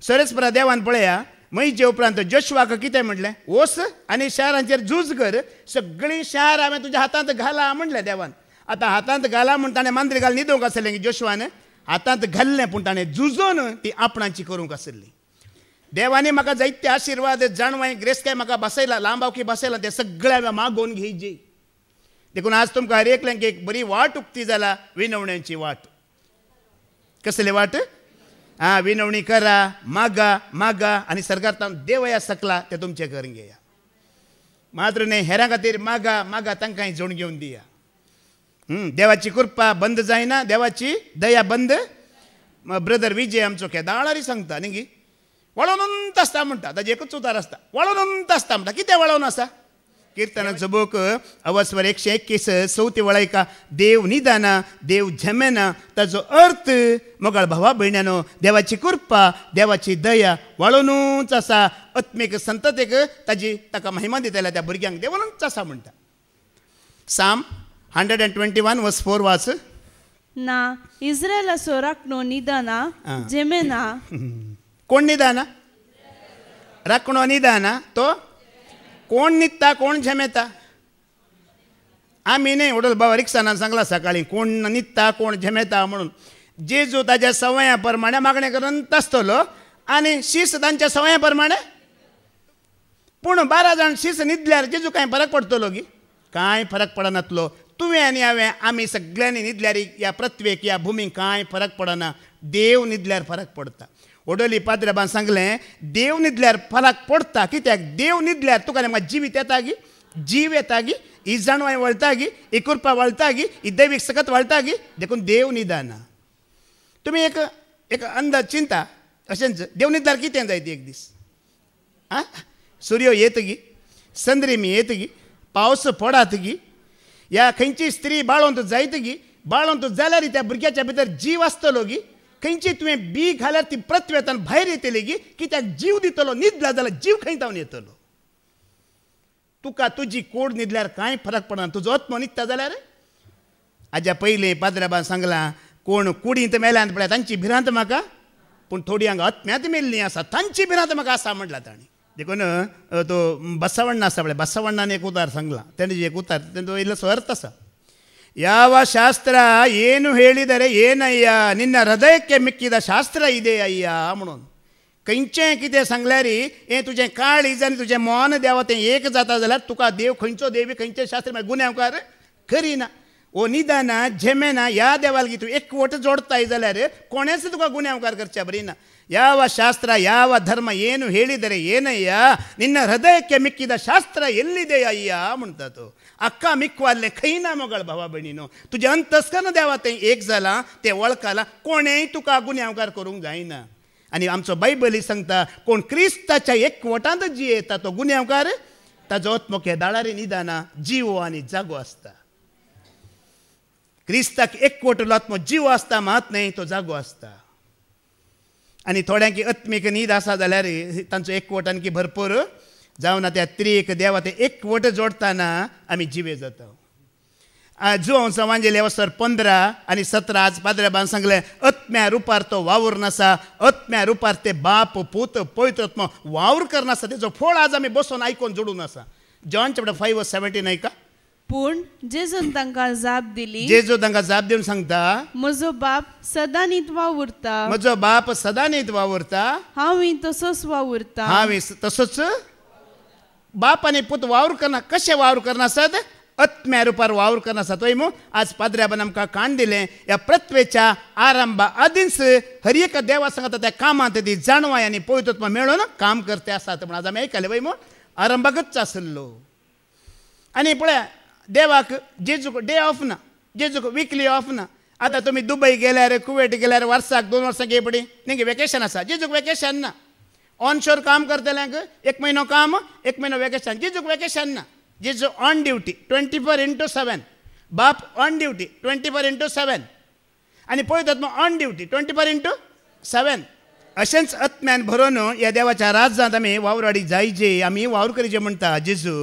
A: सरस्परा देवान पळया मयचे उपरांत जोशवाक कितें म्हटलें. वस आनी शारांचेर झूज कर. सगळीं शार हांवें तुज्या हातांत घाला म्हणलें देवान. आतां हातांत घाला म्हण ताणें मांद्री घाल न्हिदोवंक आसलें की जोशवान हातांत घाल्लें, पूण ताणें झुजोन ती आपणाची करूंक आसली. देवानी म्हाका जायते आशिर्वाद जाणवाय ग्रेस्काय म्हाका बसयला, लांबावकी बसयला, ते सगळे हांवें मागोवन घेवची. देखून आज तुमकां हर एकल्यांक एक बरी वाट उक्ती जाला. विनवण्यांची वाट. कसली वाट. विनवणी करा, मागा मागा आनी सरकारान देवया सकला ते तुमचे करून घेया. मात्र न्ही हेरां खातीर मागा मागा तांकांय जोड घेवन दिया. देवाची कृपा बंद जायना, देवाची दया बंद. ब्रदर विजय आमचो केदाळारी सांगता न्ही वळोनूच आसता म्हणटा. ताजें एकूच उतार आसता, वळोनूच आसता म्हणटा. कितें वळोवन आसा. कीर्तनाचो बूक अवस्वर 121 चवथी वळयका. देव निदाना, देव झमेना. ताचो अर्थ मोगाळ भावा भयण्यानो देवाची कृपा, देवाची दया वळोनूच आसा. आत्मीक संततेक ताका महिमा दितल्या त्या भुरग्यांक देवनूच आसा म्हणटा. साम 121 वर्स 4 वाच.
B: ना इस्रायलाचो राखणो निदाना झेमेना.
A: कोण निदाना. राखणो निदाना तो कोण न्हिदता कोण झेमेता. आमी न्ही वडोल बाबा रिक्षान सांगला सकाळी कोण न्हिदता कोण झेमेता म्हणून. जेजू ताच्या सवया प्रमाणे मागणें करत आसतलो आनी शीस तांच्या सवया प्रमाणे. पूण 12 जाण शीस न्हिदल्यार जेजू कांय फरक पडटलो गी. कांय फरक पडनातलो. तुवें आनी हांवें आमी सगळ्यांनी न्हिदल्यार ह्या पृथ्वेक ह्या भुमीक कांय फरक पडना. देव न्हिदल्यार फरक पडटा. ओडोली पाद्रेबान सांगलें देव न्हिदल्यार फरक पडटा. कित्याक देव न्हिदल्यार तुका म्हाका जिवीत येता गी, जीव येता गी, ही जाणवाय वळटा गी, ही कृपा वळटा गी, ही दैवीक सकत वळटा गी. देखून देव निदाना. तुमी एक अंदाज चिंता अशेंच देव न्हिदल्यार कितें जायत एक दीस. सूर्य येत गी, संद्रिमी येत गी, पावस पडत गी, या खंयची स्त्री बाळोंत जायत गी, बाळोंत जाल्यार त्या भुरग्याच्या भितर जीव आसतलो गी. खंयची तुवें बी घाल्यार ती प्रत्वेतान भायर येतली गी. कित्याक जीव दितलो. न्हिदला जाल्यार जीव खंय जावन येतलो. तुका तुजी कोड न्हिदल्यार कांय फरक पडना. तुजो आत्मो न्हिदता जाल्यार. हाज्या पयलीं पाद्रेबान सांगलां कोण कुडींत मेल्यांत पळय तांची भिरांत म्हाका, पूण थोडी हांगा आत्म्यांत मेल्लीं आसा तांची भिरांत म्हाका आसा म्हणला ताणें. देखून तो बसवण्ण आसा पळय, बसवण्णान एक उतार सांगला. तेणे एक उतार तेजो इल्लोसो अर्थ आसा. ಯಾವ ಶಾಸ್ತ್ರ ಏನು ಹೇಳಿದರೆ ಏನಯ್ಯ, ನಿನ್ನ ಹೃದಯಕ್ಕೆ ಮಿಕ್ಕಿದ ಶಾಸ್ತ್ರ ಇದೆ ಅಯ್ಯ म्हणून. खंयचें कितें सांगल्यार हें तुजें काळीज आनी तुजें मन देवा तें एक जाता जाल्यार तुका देव खंयचो देवी खंयचें शास्त्र गुन्यांवकार करिना. ओ निदान झेमेना ह्या देवालगी तूं एकवट जोडताय जाल्यार कोणेच तुका गुन्यांवकार करचे बरीना. ಯಾವ ಶಾಸ್ತ್ರ ಯಾವ ಧರ್ಮ ಏನು ಹೇಳಿದರೆ ಏನಯ್ಯ, ನಿನ್ನ ಹೃದಯಕ್ಕೆ ಮಿಕ್ಕಿದ ಶಾಸ್ತ್ರ ಎಲ್ಲಿದೆ ಅಯ್ಯ म्हणतात. अक्का मिकवाल्ले खैना मोगळ भावा भयणीनो, तुजें अंतस्करण देवा तें एक जाला, तें वळखाला, कोणेय तुका गुन्यांवकार करूंक जायना. आनी आमचो बायबली सांगता कोण क्रिस्ताच्या एकवटांत जियेता तो गुन्यांवकार ताजो आत्मो केदाळारी निदाना जीव आनी जागो आसता. क्रिस्ताक एकवटलो आत्मो जीव आसता मात न्हय, तो जागो आसता. आनी थोड्यांकी आत्मीक न्हीद आसा जाल्यार तांचो एकवट आणकी भरपूर जावन त्या त्रियेक देवा ते एकवट जोडटाना आमी जिवे जाता. जुवांव सांजेले वसर 15 आनी 17 आज पाद्रेबान सांगलें आत्म्या रुपार तो वावूर नासा, आत्म्या रुपार ते बाप पूत पवित्र आत्मो वावूर करनासा, तेजो फळ आज आमी बसून आयकोन जोडून आसा. जॉन चॅप्टर 5:17 ऐका.
B: पूण जेजून तांकां जाप दिली,
A: जेजू तांकां जाप दिवन सांगता,
B: म्हजो बाप सदां न्हीद वावुरता,
A: म्हजो बाप सदां न्हीद वावुरता,
B: हांवूय तसोच वावुरता.
A: हांवें तसोच. बाप आनी पूत वावर करना, कशें वावर करनासत? आत्म्या रुपार वावर करनासत. वय मू आज पाद्र्याबान आमकां काण दिलें ह्या प्रत्वेच्या आरंभा आदींच हर एक देवा सांगता त्या कामांत ती जाणवाय आनी पवित्रत्व मेळून काम करते आसात म्हणून आज आमी आयकलें. वय मू आरंभाकच आसलो. आनी पळया देवाक जेजूक डे ऑफ ना, जेजूक विकली ऑफ ना. आतां तुमी दुबय गेल्यार कुवेट गेल्यार वर्साक 2 वर्सांक ये पडी तेंगे वेकेशन आसा, जेजूक वेकेशन ना. ऑन शोर काम करतल्यांक 1 म्हयनो काम 1 म्हयनो वेकेशन. जेजूक वेकेशन ना. जेजू ऑन ड्युटी 24/7. बाप ऑन ड्युटी 24/7 आनी पळयतात मग ऑन ड्युटी 24/7. अशेंच आत्म्यान भरोवन ह्या देवाच्या राज्यांत आमी वावराडी जायजे, आमी वावर करीचे म्हणटा जेजू.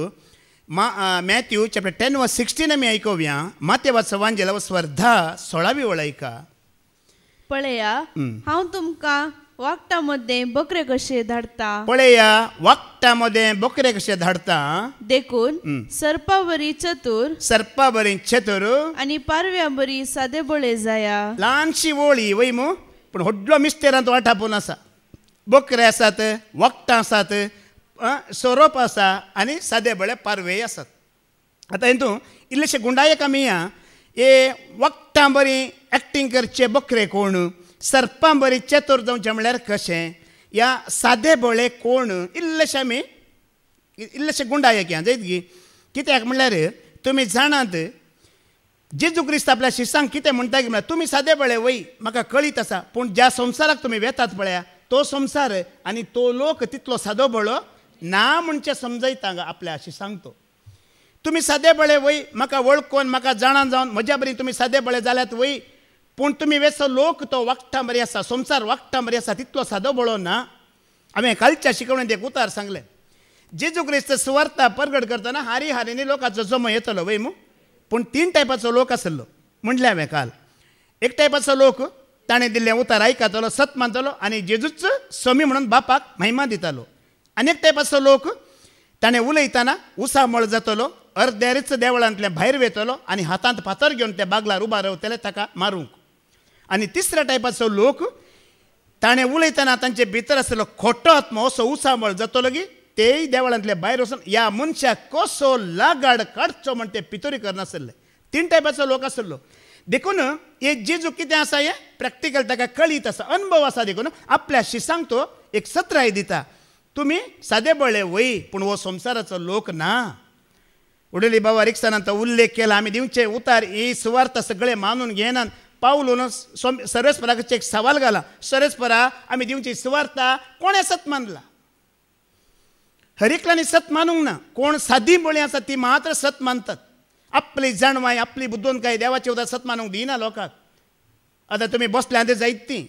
A: मॅथ्यू चॅप्टर 10:16 आमी आयकोवया. मातेवाचो वांजेला वसवर 10:16 ऐका.
B: पळया हांव तुमकां वाकटा मध्ये बकरे कशे धाडटा,
A: पळया वाकटा मध्ये बकरे कशे धाडटा.
B: देखून सर्पा बरी चतुर,
A: सर्पा बरी चतुर
B: आनी पारव्या बरी सादेबळे जाया.
A: ल्हानशी वळी वय मू पूण व्हडलो मिस्टेरांत वाटापून आसा. बकरे आसात, वखटां आसात, सोरोप आसा आनी सादेबळे पारवे आसात. आतां हितून इल्लेशे गुंडायक आमी या हे वखटां बरी एक्टींग करचे बकरे कोण, सर्पां बरी चतुर जावचें म्हणल्यार कशें, ह्या सादेबळे कोण, इल्लेशे आमी इल्लेशे गुंडायक या जायत गी. कित्याक म्हणल्यार तुमी जाणात जेजू क्रिस्त आपल्या शिष्यांक कितें म्हणटा की म्हळ्यार तुमी सादेबळे वय म्हाका कळीत आसा, पूण ज्या संवसाराक तुमी वेतात पळया तो संवसार आनी तो लोक तितलो सादोबळो ना म्हणचे समजयता आपल्या शिष्यांक. तो तुमी सादेबळे वय म्हाका वळखून म्हाका जाणान जावन म्हज्या बरी तुमी सादेबळे जाल्यात वय, पूण तुमी वेचो लोक तो वागटा बरी आसा, संवसार वागटा बरी आसा, तितलो सादोबळो ना. हांवें कालच्या शिकवणेंत एक उतार सांगलें. जेजू क्रिस्त सुवार्ता परगट करतना हारी हारीनी लोकांचो जमो येतलो वय मू, पूण 3 टायपाचो लोक आसलो म्हणलें हांवें काल. एक टायपाचो लोक ताणें दिल्लें उतार आयकतालो, सत मानतलो आनी जेजूच स्वामी म्हणून बापाक महिमा दितालो. आनी एक टायपाचो लोक ताणें उलयतना उसामळ जातलो, अर्देरीच देवळांतल्यान भायर वेतलो आनी हातांत फातर घेवन त्या बागलार उबा रावतले ताका मारूंक. आनी तिसऱ्या टायपाचो लोक ताणें उलयतना तांचे भितर आसलो खोटो आत्मो असो उसामळ जातलो की तेय देवळांतले भायर वचून ह्या मनशाक कसो लागाड काडचो म्हण ते पितोरी करनासले. 3 टायपाचो लोक आसलो. देखून हे जेजू कितें आसा हें प्रॅक्टिकल ताका कळीत आसा, अनुभव आसा. देखून आपल्या शिष्यांक तो एक सत्राय दिता. तुमी सादेबळे वय पूण हो संवसाराचो लोक ना. उडेली बाबा रिक्सानांत उल्लेख केला. आमी दिवचे उतार ही सुवार्थ सगळे मानून घेनात. पावलून सर्वेस्पराक एक सवाल घाला, सर्वेस्परा आमी दिवची सुवार्था कोणे सत मानला? हर एकल्यानी सत मानूंक ना. कोण सादी बळी आसा ती मात्र सत मानतात. आपली जाणवाय आपली बुद्दोन काय देवाचे उदार सत मानूंक दिना लोकांक. आतां तुमी बसल्यां ते जायत ती,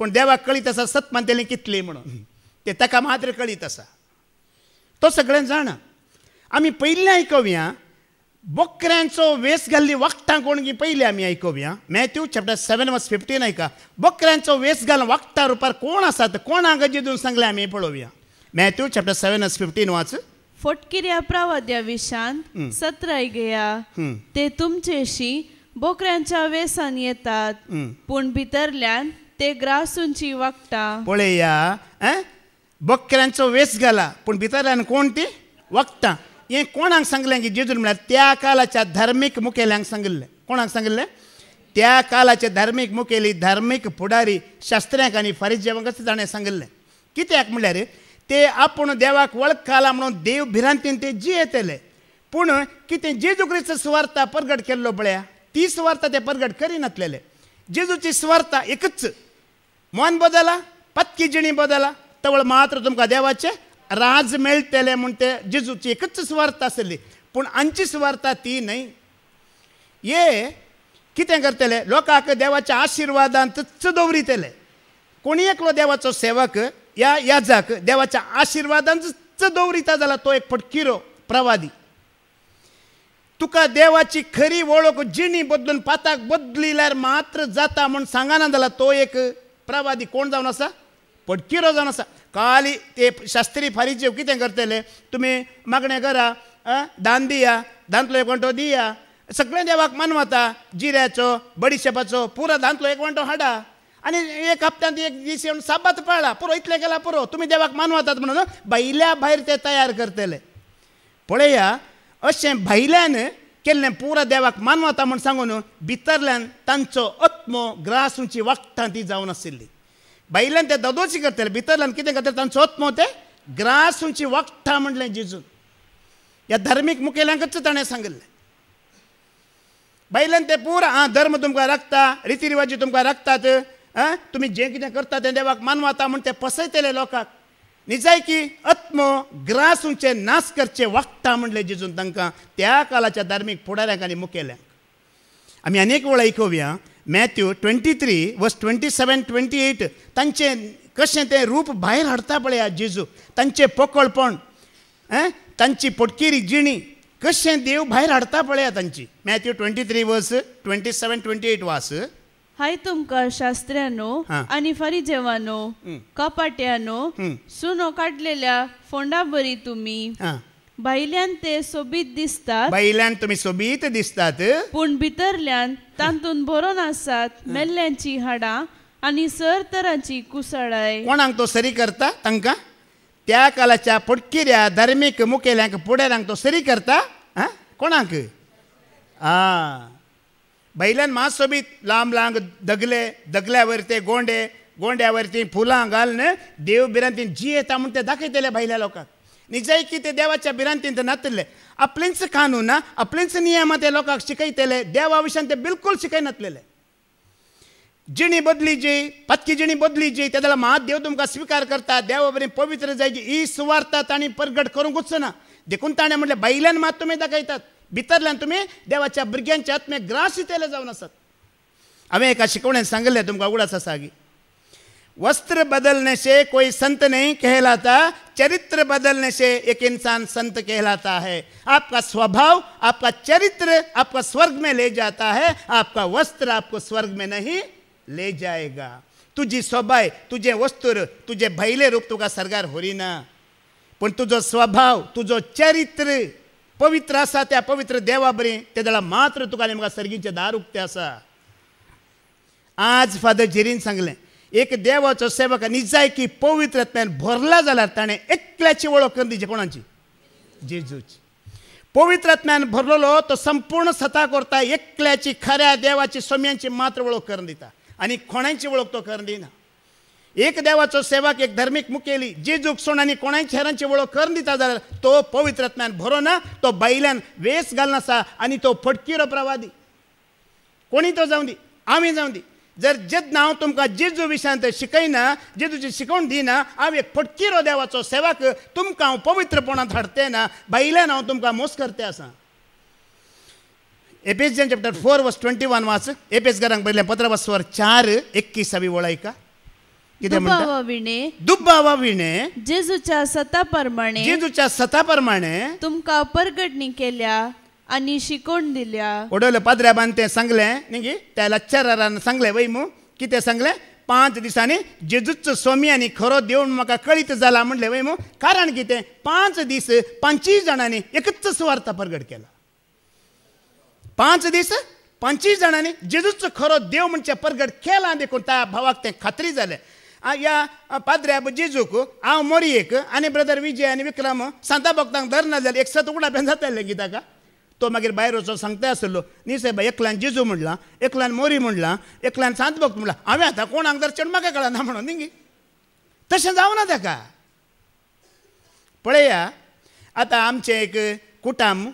A: पूण देवाक कळीत आसा सत मानतली कितली म्हणून, ते ताका मात्र कळीत आसा. तो सगळें जाणा. आमी पयलीं आयकोवया बकऱ्यांचो वेस घाल्ली वागटां कोण गी पयलीं आमी आयकोवया. मॅथ्यू चॅप्टर 7:15 ऐका. बकऱ्यांचो वेस घालून वागटा रुपार कोण आसात, कोणाक जेजून सांगलें आमी पळोवया. मॅथ्यू चॅप्टर 7:15 वाच.
B: फोटकिऱ्या प्रवाद्या विशांत 17 घेया. ते तुमचेशी बोकऱ्यांच्या वेसान येतात पूण भितरल्यान ते ग्रासूंची वागटा.
A: पळया बकऱ्यांचो वेस घाला पूण भितरल्यान कोण ती वखदां. हें कोणाक सांगलें की जेजून म्हळ्यार त्या काळाच्या धार्मीक मुखेल्यांक सांगिल्लें. कोणाक सांगिल्लें? त्या काळाचे धार्मीक मुखेली, धार्मीक फुडारी, शास्त्र्यांक आनी फारिजेवांक ताणें सांगिल्लें. कित्याक म्हळ्यार ते आपूण देवाक वळखला म्हणून देव भिरांतीन ते जियेतले. पूण कितें जेजू क्रिस्त सुवार्ता परगट केल्लो पळया, ती सुवार्ता ते परगट करिनासलेले. जेजूची सुवार्ता एकच, मन बदला, पत्की जिणी बदला, तवळ मात्र तुमकां देवाचे राज मेळटले म्हूण ते जेजूची एकच सुवार्ता आसली. पूण आमची सुवार्ता ती न्हय. हे कितें करतले? लोकांक देवाच्या आशिर्वादांत दवरितले. कोणी एकलो देवाचो सेवक या याजाक देवाच्या आशिर्वादांत दवरिता जाल्यार तो एक फटकिरो प्रवादी. तुका देवाची खरी वळख जिणी बदलून पाताक बदलिल्यार मात्र जाता म्हूण सांगना जाल्यार तो एक प्रवादी कोण जावन आसा? फटकिरो जावन आसा. काली ते शास्त्री फारीचे कितें करतले? तुमी मागणें करा, दान दिया, दांतलो एक वंटो दिया, सगळें देवाक मानवता, जिऱ्याचो, बडिशेपाचो पुरो दांतलो एक वंटो हाडा आनी एक हप्त्यांत एक दीस येवन साबात पाळा, पुरो इतलें केला पुरो, तुमी देवाक मानवतात म्हणून भायल्या भायर ते तयार करतले. पळया, अशें भायल्यान केल्लें पुरो देवाक मानवता म्हूण सांगून भितरल्यान तांचो आत्मो ग्रासूंची वागटां ती जावन आशिल्ली. भायल्यान ते ददोची करतले, भितरल्यान कितें करतले? तांचो आत्मो ते ग्रासूंची वागटां म्हणलें जेजून. ह्या धार्मीक मुखेल्यांकच ताणें सांगिल्लें. भायल्यान ते पुरो धर्म तुमकां राखता, रितीरिवाजी तुमकां राखतात, तुमी जें कितें करता तें देवाक मानवता म्हूण ते पसयतले लोकांक. निजायकी आत्मो ग्रासूंचे नाश करचे वागटा म्हणलें जेजून तांकां, त्या काळाच्या धार्मीक फुडाऱ्यांक आनी मुखेल्यांक. आमी आनीक वेळ आयकुया मॅथ्यू 23 वर्स 27-28. तांचें कशें तें रूप भायर हाडटा पळया जेजू, तांचें पोकळपण, तांची फटकिरी जिणी कशें देव भायर हाडटा पळया तांची. मॅथ्यू 23 वर्स 27-28 वास.
B: हाय तुमकां शास्त्र्यानो आनी फारिजेवानो, कपाट्यानो, सुनो काडलेल्या फोंडा बरी तुमी. भायल्यान ते सोबीत दिसतात,
A: भायल्यान तुमी सोबीत दिसतात,
B: पूण भितरल्यान तांतून भरोन आसात मेल्ल्यांची हाडां आनी सर तरांची कुसळाय. कोणाक
A: तो सरी करता? तांकां त्या काळाच्या फटकिऱ्या धार्मीक मुखेल्यांक फुडाऱ्यांक तो सरी करता. कोणाक? भायल्यान मात सोबीत लांब लांब दगले, दगल्या वयर ते गोंडे, गोंड्या वयर ती फुलां घालून देव भिरांतीन जियेता म्हूण ते दाखयतले भायल्या लोकांक. निजायकी ते देवाच्या भिरांतीन ते नातले. आपलेंच कानून, आपलेंच नियम ते लोकांक शिकयतले, देवा विशयान ते बिलकुल शिकयनासलेले. जिणी बदली जी, पत्की जिणी बदली जी, त्या जाल्यार मात देव तुमकां स्विकार करता, देवा बरी पवित्र जायची ही सुवार्ता तांणी परगट करूंकूच ना. देखून ताणें म्हणलें भायल्यान मात तुमी दाखयतात, भितरल्यान तुमी देवाच्या भुरग्यांच्या आत्मे ग्रासितेले जावन आसात. हांवें एका शिकवणेंत सांगिल्लें तुमकां उगडास आसा की वस्त्र बदलने से कोई संत नहीं कहलाता, चरित्र बदलने से एक इंसान संत कहलाता है. आपका स्वभाव, आपका चरित्र आपका स्वर्ग में ले जाता है, आपका वस्त्र आपको स्वर्ग में नहीं ले जाएगा. तुझी स्वभाव, तुझे वस्त्र, तुझे भायले रूप तुका सरगार होरीना, पण तुझो स्वभाव, तुझो चरित्र पवित्र आसा, त्या पवित्र देवा बरी ते जाल्यार मात्र तुका आनी म्हाका सर्गीचे दार उक्ते आसा. आज फादर जेरीन सांगलें, एक देवाचो सेवक निजायकी पवित्रत्म्यान भरला जाल्यार ताणें एकल्याची वळख करून दिवची. कोणाची? जेजूची. पवित्रत्म्यान भरलेलो तो संपूर्ण सता करता, एकल्याची खऱ्या देवाची सोम्यांची मात्र वळख करून दिता आनी कोणाची वळख तो करून दिना. एक देवाचो सेवक, एक धार्मीक मुखेली जेजूक सोडून आनी कोणाच्या हेरांची वळख करून दिता जाल्यार तो पवित्रत्म्यान भरोना, तो बायल्यान वेस घालून आसा आनी तो फटकिरो प्रवादी. कोणी तो जावं दी, आमी जावं दी, जर जेद हांव तुमकां जेजू विशयांत शिकयना, जेजूची शिकवण दिना, हांव एक फटकिरो देवाचो सेवक, तुमकां हांव पवित्रपणांत हाडटे ना, भायल्यान हांव तुमकां मोस करते आसा. एफेसियन चॅप्टर 4 वर्स 21 वाच. एफेसकारांक बरयलें पत्र वर्स 4:21 वळायका. कितें म्हणटा? दुब्बावा विणे
B: जेजूच्या सता प्रमाणे,
A: जेजूच्या सता प्रमाणे
B: तुमकां परगटणी केल्या आनी शिकवण दिल्या.
A: ओडवले पाद्र्याबान तें सांगलें न्ही, त्या लच्चरान सांगलें वय मू, कितें सांगलें? 5 दिसांनी जेजूचो स्वामी आनी खरो देव म्हाका कळीत जाला म्हणलें वय मू. कारण कितें? 5 दीस 25 जाणांनी एकच सुवार्ता परगट केला. 5 दीस 5 जाणांनी जेजूचो खरो देव म्हणचे परगट केला देखून त्या भावाक ते खात्री जाले या पाद्र्या जेजूक हांव मोरयेक आनी ब्रदर विजय आनी विक्रम सांता भक्तांक धरना जाल्यार एक सत उगडा बेन जाताले की ताका तो मागीर भायर वचून सांगता आसलो न्ही साहेब एकल्यान जेजू म्हणला एकल्यान मोरी म्हणला एकल्यान सांत भक्त म्हणला हांवें आतां कोणाक धरचें म्हाका कळना म्हणून न्ही तशें जावना ताका पळया आतां आमचें एक कुटाम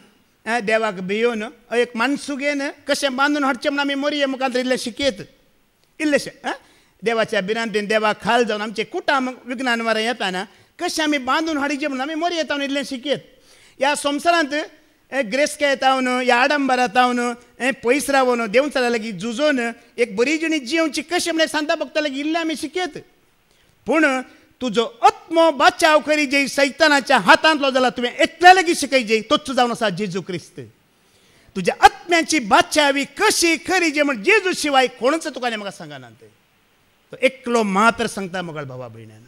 A: देवाक भियोन एक मानसुगेन कशें बांदून हाडचें म्हणून आमी मोरये मुखार इल्लें शिकयत इल्लेशें देवाच्या बिरांतीन देवाक खाल जावन आमचे कुटाम विज्ञान वरां येताना कशें आमी बांदून हाडचें म्हणून आमी मोरये येतावन इल्लें शिकयत ह्या संवसारांत ग्रेस्के येतावन ह्या आडंबरा तावन पयस रावन देवचारा लागीं झुजोन एक बरी जिणी जिवची कशें म्हणल्यार सांता भक्ता लागीं इल्लें आमी शिकयत पूण तुजो आत्मो बचाव करी जे सैतानाच्या हातांतलो जाल्यार तुवें एकल्या लागीं शिकयजे तोच जावन आसा जेजू क्रिस्त तुज्या आत्म्याची बाचावी कशी खरी जे म्हण जेजू शिवाय कोणूच तुका म्हाका सांगना तो एकलो मात्र सांगता मोगळ भावा भयण्यान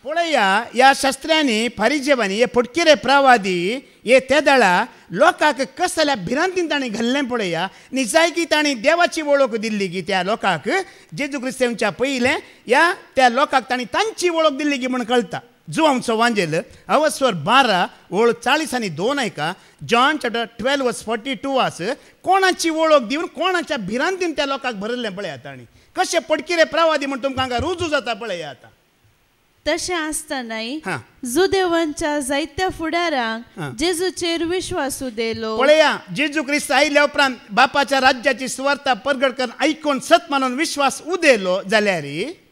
A: पळया ह्या शास्त्रांनी फारिजेवांनी हे फटकिरे प्रवादी हे त्या दळा लोकांक कसल्या भिरांतीन तांणी घाल्लें पळया निजायकी तांणी देवाची वळख दिल्ली की त्या लोकांक जेजू क्रिस्तांच्या पयलें ह्या त्या लोकांक तांणी तांची वळख दिल्ली की म्हण कळटा जुवांचो वांजेल अवस्वर 12 ओळ 40 आनी 2 ऐका जॉन चॅप्टर 12 वर्स 42 आस कोणाची वळख दिवन कोणाच्या भिरांतीन त्या लोकांक भरल्लें पळया तांणी कशें पडकिरे प्रवादी म्हण तुमकां हांगा रुजू जाता पळया आतां
B: तशें आसतनाय जुदेवांच्या जायत्या फुडारांक जेजूचेर विश्वास उदेलो
A: पळया जेजू क्रिस्त आयल्या उपरांत बापाच्या राज्याची सुवार्ता परगट करून आयकून सत मानून विश्वास उदेलो जाल्यार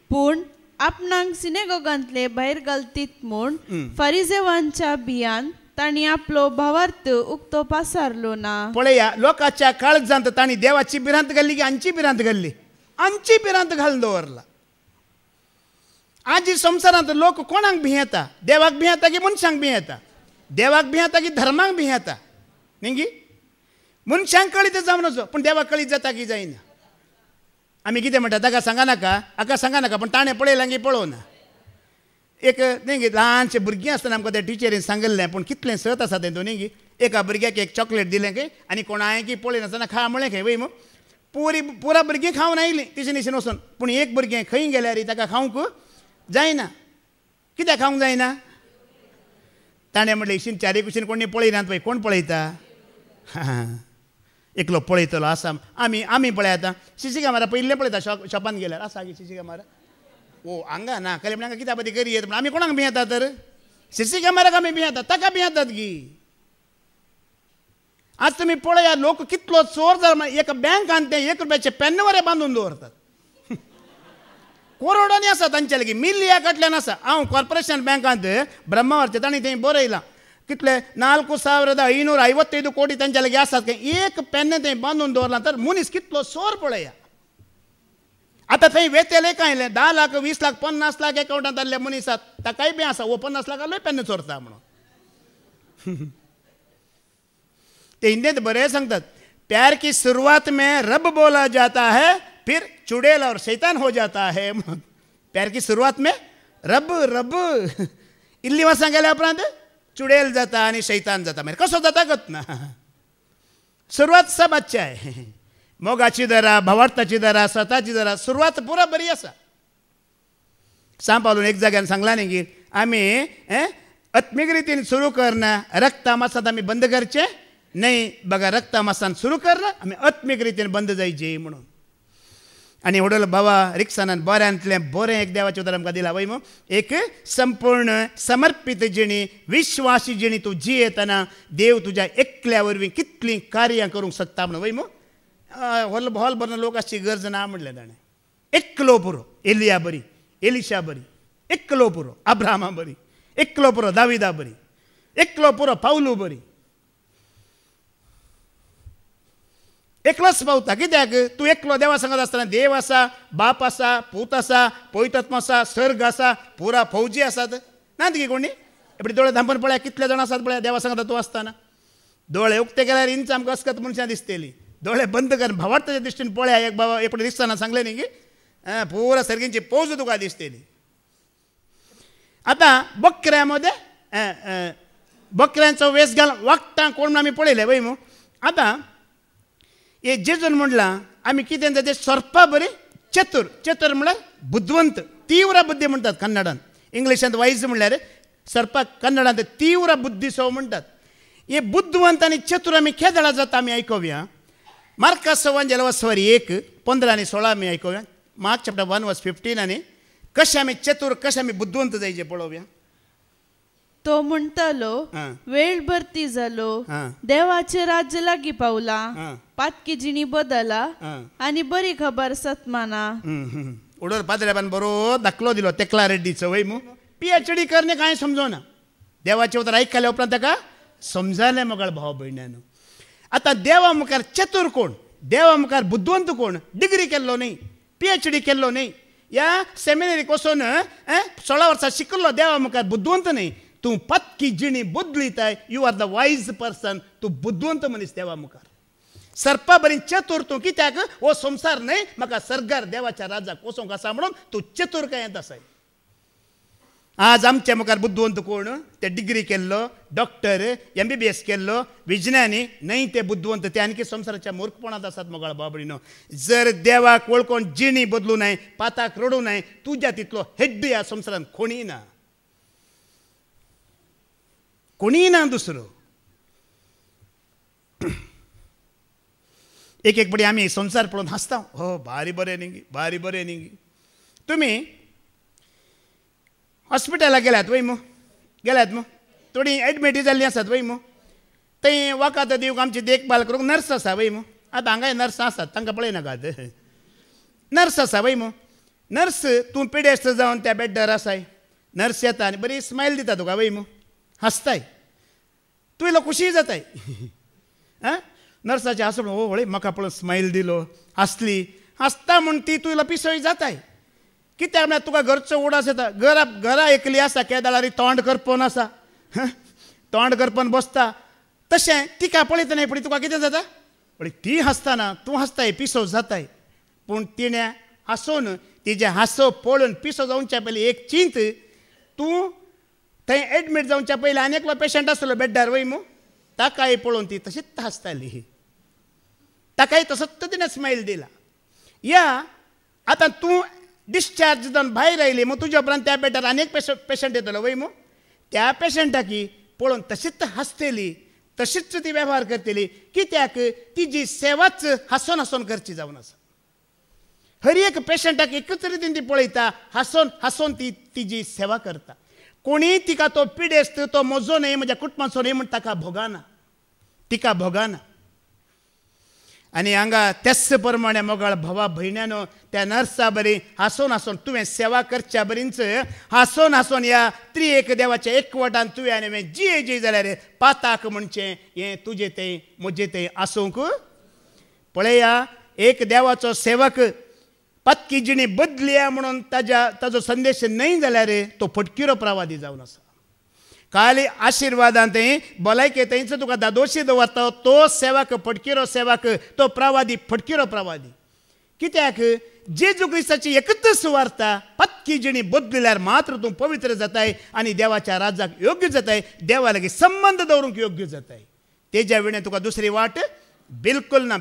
B: पूण आपणांक सिनेगोगांतले भायर घालतीत म्हूण फारिजेवांच्या भियान तांणी आपलो भावार्थ उक्तो पासारलो ना
A: पळया लोकांच्या काळजांत तांणी देवाची भिरांत घाल्ली की आमची भिरांत घाल्ली आमची भिरांत घालून दवरला आजी संवसारांत लोक कोणाक भियेता देवाक भियेता की मनशांक भियेता देवाक भियेता की धर्माक भियेता न्ही मनशांक कळीत जावन नजो पूण देवाक कळीत जाता की जायना आमी कितें म्हणटा ताका सांगा नाका हाका सांगा नाका पूण ताणें पळयलां की पळोवना एक न्ही ल्हानशें भुरगीं आसतना आमकां त्या टिचरीन सांगलें पूण कितलें सत आसा तें न्ही एका भुरग्याक एक चॉकलेट दिलें खंय आनी कोणाय की पळयनासतना खा म्हळें खंय वय पुरा भुरगीं खावन आयलीं तिशें निशेन वचून पूण एक भुरगें खंय गेल्यार ताका खावंक जायना कित्याक खावंक जायना ताणें म्हणलें इशीन चारी कुशीन कोणी पळयनात पळय कोण पळयता एकलो पळयतलो आसा आमी पळयता सीसी कॅमेरा पयलीं पळयता शॉपान गेल्यार आसा की सीसी कॅमेरा ओ हांगा ना खरें म्हणून कित्या बरी करी येता आमी कोणाक भियेता तर सीसी कॅमेराक आमी भियेता ताका भियेतात की आज तुमी पळया लोक कितलो चोर जाल एका बँकान ते 1 रुपयाचे पेन वरे बांदून दवरतात करोडांनी आसा तांचे लागीं मिलिया कटल्यान आसा हांव कॉर्पोरेशन बँकांत ब्रह्मावरचे तांणी थंय बरयलां कितले 4,555 कोटी तांचे लागीं आसात एक पेन थंय बांदून दवरलां तर मनीस कितलो चोर पळया आतां थंय वेतेले काय 10 लाख 20 लाख 50 लाख अकाउंटांत आसले मनीस आसात ताकाय बी आसा 50 लाखालोय पेन चोरता म्हणून ते हिंदीत बरे सांगतात प्यार की शुरुआत में रब बोला जाता है फिर चुड़ैल और शैतान हो जाता है प्यार की शुरुआत में रब रब इल्ली वासां गेल्या उपरांत चुड़ैल जाता आनी शैतान जाता मागीर कसो जाता गत ना सुरवात सब अच्छा आहे मोगाची दरा भावार्थाची दरा स्वताची दरा सुरवात पुरा बरी आसा सांपावलून एक जाग्यान सांगला न्ही की आमी आत्मीक रितीन सुरू करना रक्त तामासांत आमी बंद करचे नाही बघा रक्त तामासान सुरू करना आमी आत्मीक रितीन बंद जायचे म्हणून आनी वडलो बाबा रिक्सानान बऱ्यांतलें बरें एक देवाचें उदाहरण आमकां दिलां वय एक संपूर्ण समर्पित जिणी विश्वासी जिणी तूं जियेतना देव तुज्या एकल्या वरवीं कितलीं कार्यां करूंक शकता म्हणून वय हॉल भरना लोक आसची गरज ना म्हणलें ताणें एकलो पुरो एलिया बरी एलिशा बरी एकलो पुरो अब्राहमा बरी एकलो पुरो दाविदा बरी एकलो पुरो पावलू बरी एकलोच पावता कित्याक तूं एकलो देवा सांगत आसतना देव आसा बाप आसा पूत आसा पवित्रात्मा आसा सर्ग आसा पुरा फौजी आसात नात की कोणी एपडी दोळे धांपून पळया कितले जाण आसात पळया देवा सांगता तूं आसतना दोळे उक्ते केल्यार इंच आमकां अस्कत मनशां दिसतलीं दोळे बंद कर भावार्थाच्या दृश्टीन पळया एक बाबा एपडी दिसतना सांगलें न्ही की पुरा सर्गींची फौज तुका दिसतली आतां बकऱ्या मध्ये बकऱ्यांचो वेस घाल वागता कोण आमी पळयले वय आतां हे जेजून म्हणला आम्ही कितें ते सरपा बरे चतुर चतुर म्हळ्यार बुद्धवंत तीव्र बुद्धी म्हणटात कन्नडांत इंग्लिशांत वायज म्हणल्यार सरपाक कन्नडांत तीव्र बुद्धीसो म्हणटात हे बुद्धवंत आनी चतुर आमी केदळा जाता आमी आयकोवया मार्कास एवांजेल वाचवारी 1:15 आनी 16 आमी आयकोवया मार्क चॅप्टर 1:15 आनी कशे आमी चतुर कशे आमी बुद्धवंत जायचे पळोवया
B: तो म्हणटलो वेळ भरती जालो देवाचे राज्य लागी पावला पातकी जिणी बदला आनी बरी खबर सतमाना
A: उडोर पाद्रेबान बरो दाखलो दिलो तेकला रेड्डीचो वय मू PhD करणे कांय समजोना देवाचे उतर आयकले उपरांत ताका समजालें मोगाळ भाव भयण्यान आतां देवा मुखार चतुर कोण देवा मुखार बुद्धवंत कोण डिग्री केल्लो न्ही PhD केल्लो न्ही या सेमिनरीक वचून 16 वर्सां शिकल्लो देवा मुखार बुद्धवंत न्ही तूं पत्की जिणी बदलिताय you are the wise person तूं बुद्धवंत मनीस देवा मुखार सरपा बरी चतुर तूं कित्याक हो संवसार न्हय म्हाका सरकार देवाच्या राजाक वचोंक आसा म्हणून तूं चतुर काय येत आसाय आज आमच्या मुखार बुद्धवंत कोण ते डिग्री केल्लो डॉक्टर MBBS केल्लो विज्ञानी न्हय ते बुद्धवंत ते आनी संवसाराच्या मूर्खपणांत आसात मोगाळ बाबडीनो जर देवाक वळखून जिणी बदलू न्हय पाताक रडू न्हय तुज्या तितलो हेड्ड ह्या संवसारांत कोणीय ना कोणीय ना दुसरो एक एक पटी आमी संवसार पळोवन हांसता हो भारी बरें न्ही तुमी हॉस्पिटलाक गेल्यात वय मू थोडी एडमिटी जाल्लीं आसात वय मू थंय वखदां दिवंक आमची देखभाल करूंक नर्स आसा वय मू आतां हांगाय नर्स आसात तांकां पळयनाकात नर्स आसा वय मू नर्स तूं पिडेस्त जावन त्या बेड्डार आसाय नर्स येता आनी बरी स्मायल दिता तुका वय मू हांसताय तूं इल्लो खुशी जाताय नर्साचें हांसून ओ हळय म्हाका पळोवन स्मायल दिलो हांसता म्हूण ती तूं इल्लो पिसोय जाताय कित्याक म्हळ्यार तुका घरचो उडास येता घरा एकली आसा केदाळारी तोंड करपोन आसा तोंड करपोन बसता तशें तिका पळयता न्हय पूण तुका कितें जाता पण ती हांसतना तूं हांसताय पिसो जाताय पूण तिणें हांसून तिजें हांसो पळोवन पिसो जावच्या पयलीं एक चिंत तूं थंय एडमीट जावच्या पयलीं आनी एकलो पेशंट आसलो बेड्डार वय मू ताकाय पळोवन ती तशीच हांसताली ताकाय तसोच तिणें स्मायल दिला या आतां तूं डिस्चार्ज जावन भायर आयली मग तुज्या उपरांत त्या बेड्डार आनी एक पेशंट येतलो वय मू त्या पेशंटाकी पळोवन तशीच हांसतली तशीच ती वेव्हार करतली कित्याक तिजी सेवाच हांसोन हांसोन करची जावन आसा हर एक पेशंटाक एकच रितीन ती पळयता हांसोन ती तिजी सेवा करता कोणीय तिका तो पिडेस्त तो म्हजो न्हय म्हज्या कुटुंबाचो न्हय म्हण तिका भोगाना आनी हांगा तेच प्रमाणे मोगाळ भावा भयण्यानो त्या नर्सा बरी हांसोन तुवें सेवा करच्या बरींच हांसोन ह्या त्रिएक देवाच्या एकवटान तुवें आनी हांवें जी जाल्यार पाताक म्हणचें हें तुजें तें म्हजें तें आसूंक पळया एक देवाचो सेवक पत्की जिणी बदलिया म्हणून ताजो संदेश न्हय जाल्यार तो फटकिरो प्रवादी जावन आसा खाली आशिर्वादांत भलायके थंयच तुका दादोशी दवरता तो सेवक फटकिरो सेवक तो प्रवादी फटकिरो प्रवादी कित्याक जेजू क्रिस्ताची एकच सुवार्ता पत्की जिणी बदलिल्यार मात्र तूं पवित्र जाताय आनी देवाच्या राजाक योग्य जाताय देवा लागीं संबंध दवरूंक योग्य जाताय तेज्या विणे तुका दुसरी वाट बिलकुल ना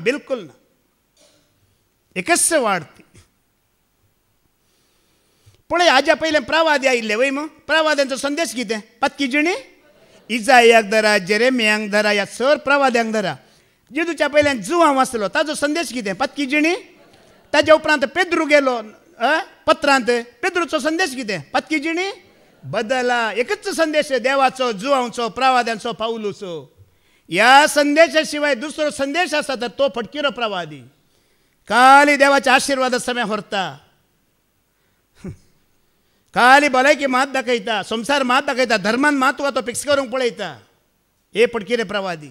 A: एकच वाट ती पळय हाज्या पयलें प्रवादी आयिल्ले वय मग प्रवाद्यांचो संदेश कितें पत्की जिणी इजायाक धरा जेरेमियांक धरा ह्या सर प्रवाद्यांक धरा जेजूच्या पयल्यान जुवां वाचलो ताजो संदेश कितें पत्की जिणी ताज्या उपरांत पेद्रू गेलो पत्रांत पेद्रूचो संदेश कितें पत्की जिणी बदला एकच संदेश देवाचो जुवांचो प्रवाद्यांचो पावलूचो ह्या संदेशा शिवाय दुसरो संदेश आसा तर तो फटकिरो प्रवादी खाली देवाच्या आशिर्वादा समय व्हरता खाली भलायकी मात दाखयता संसार मात दाखयता धर्मान महत्व तो फिक्स करूंक पळयता हे फटकिरे प्रवादी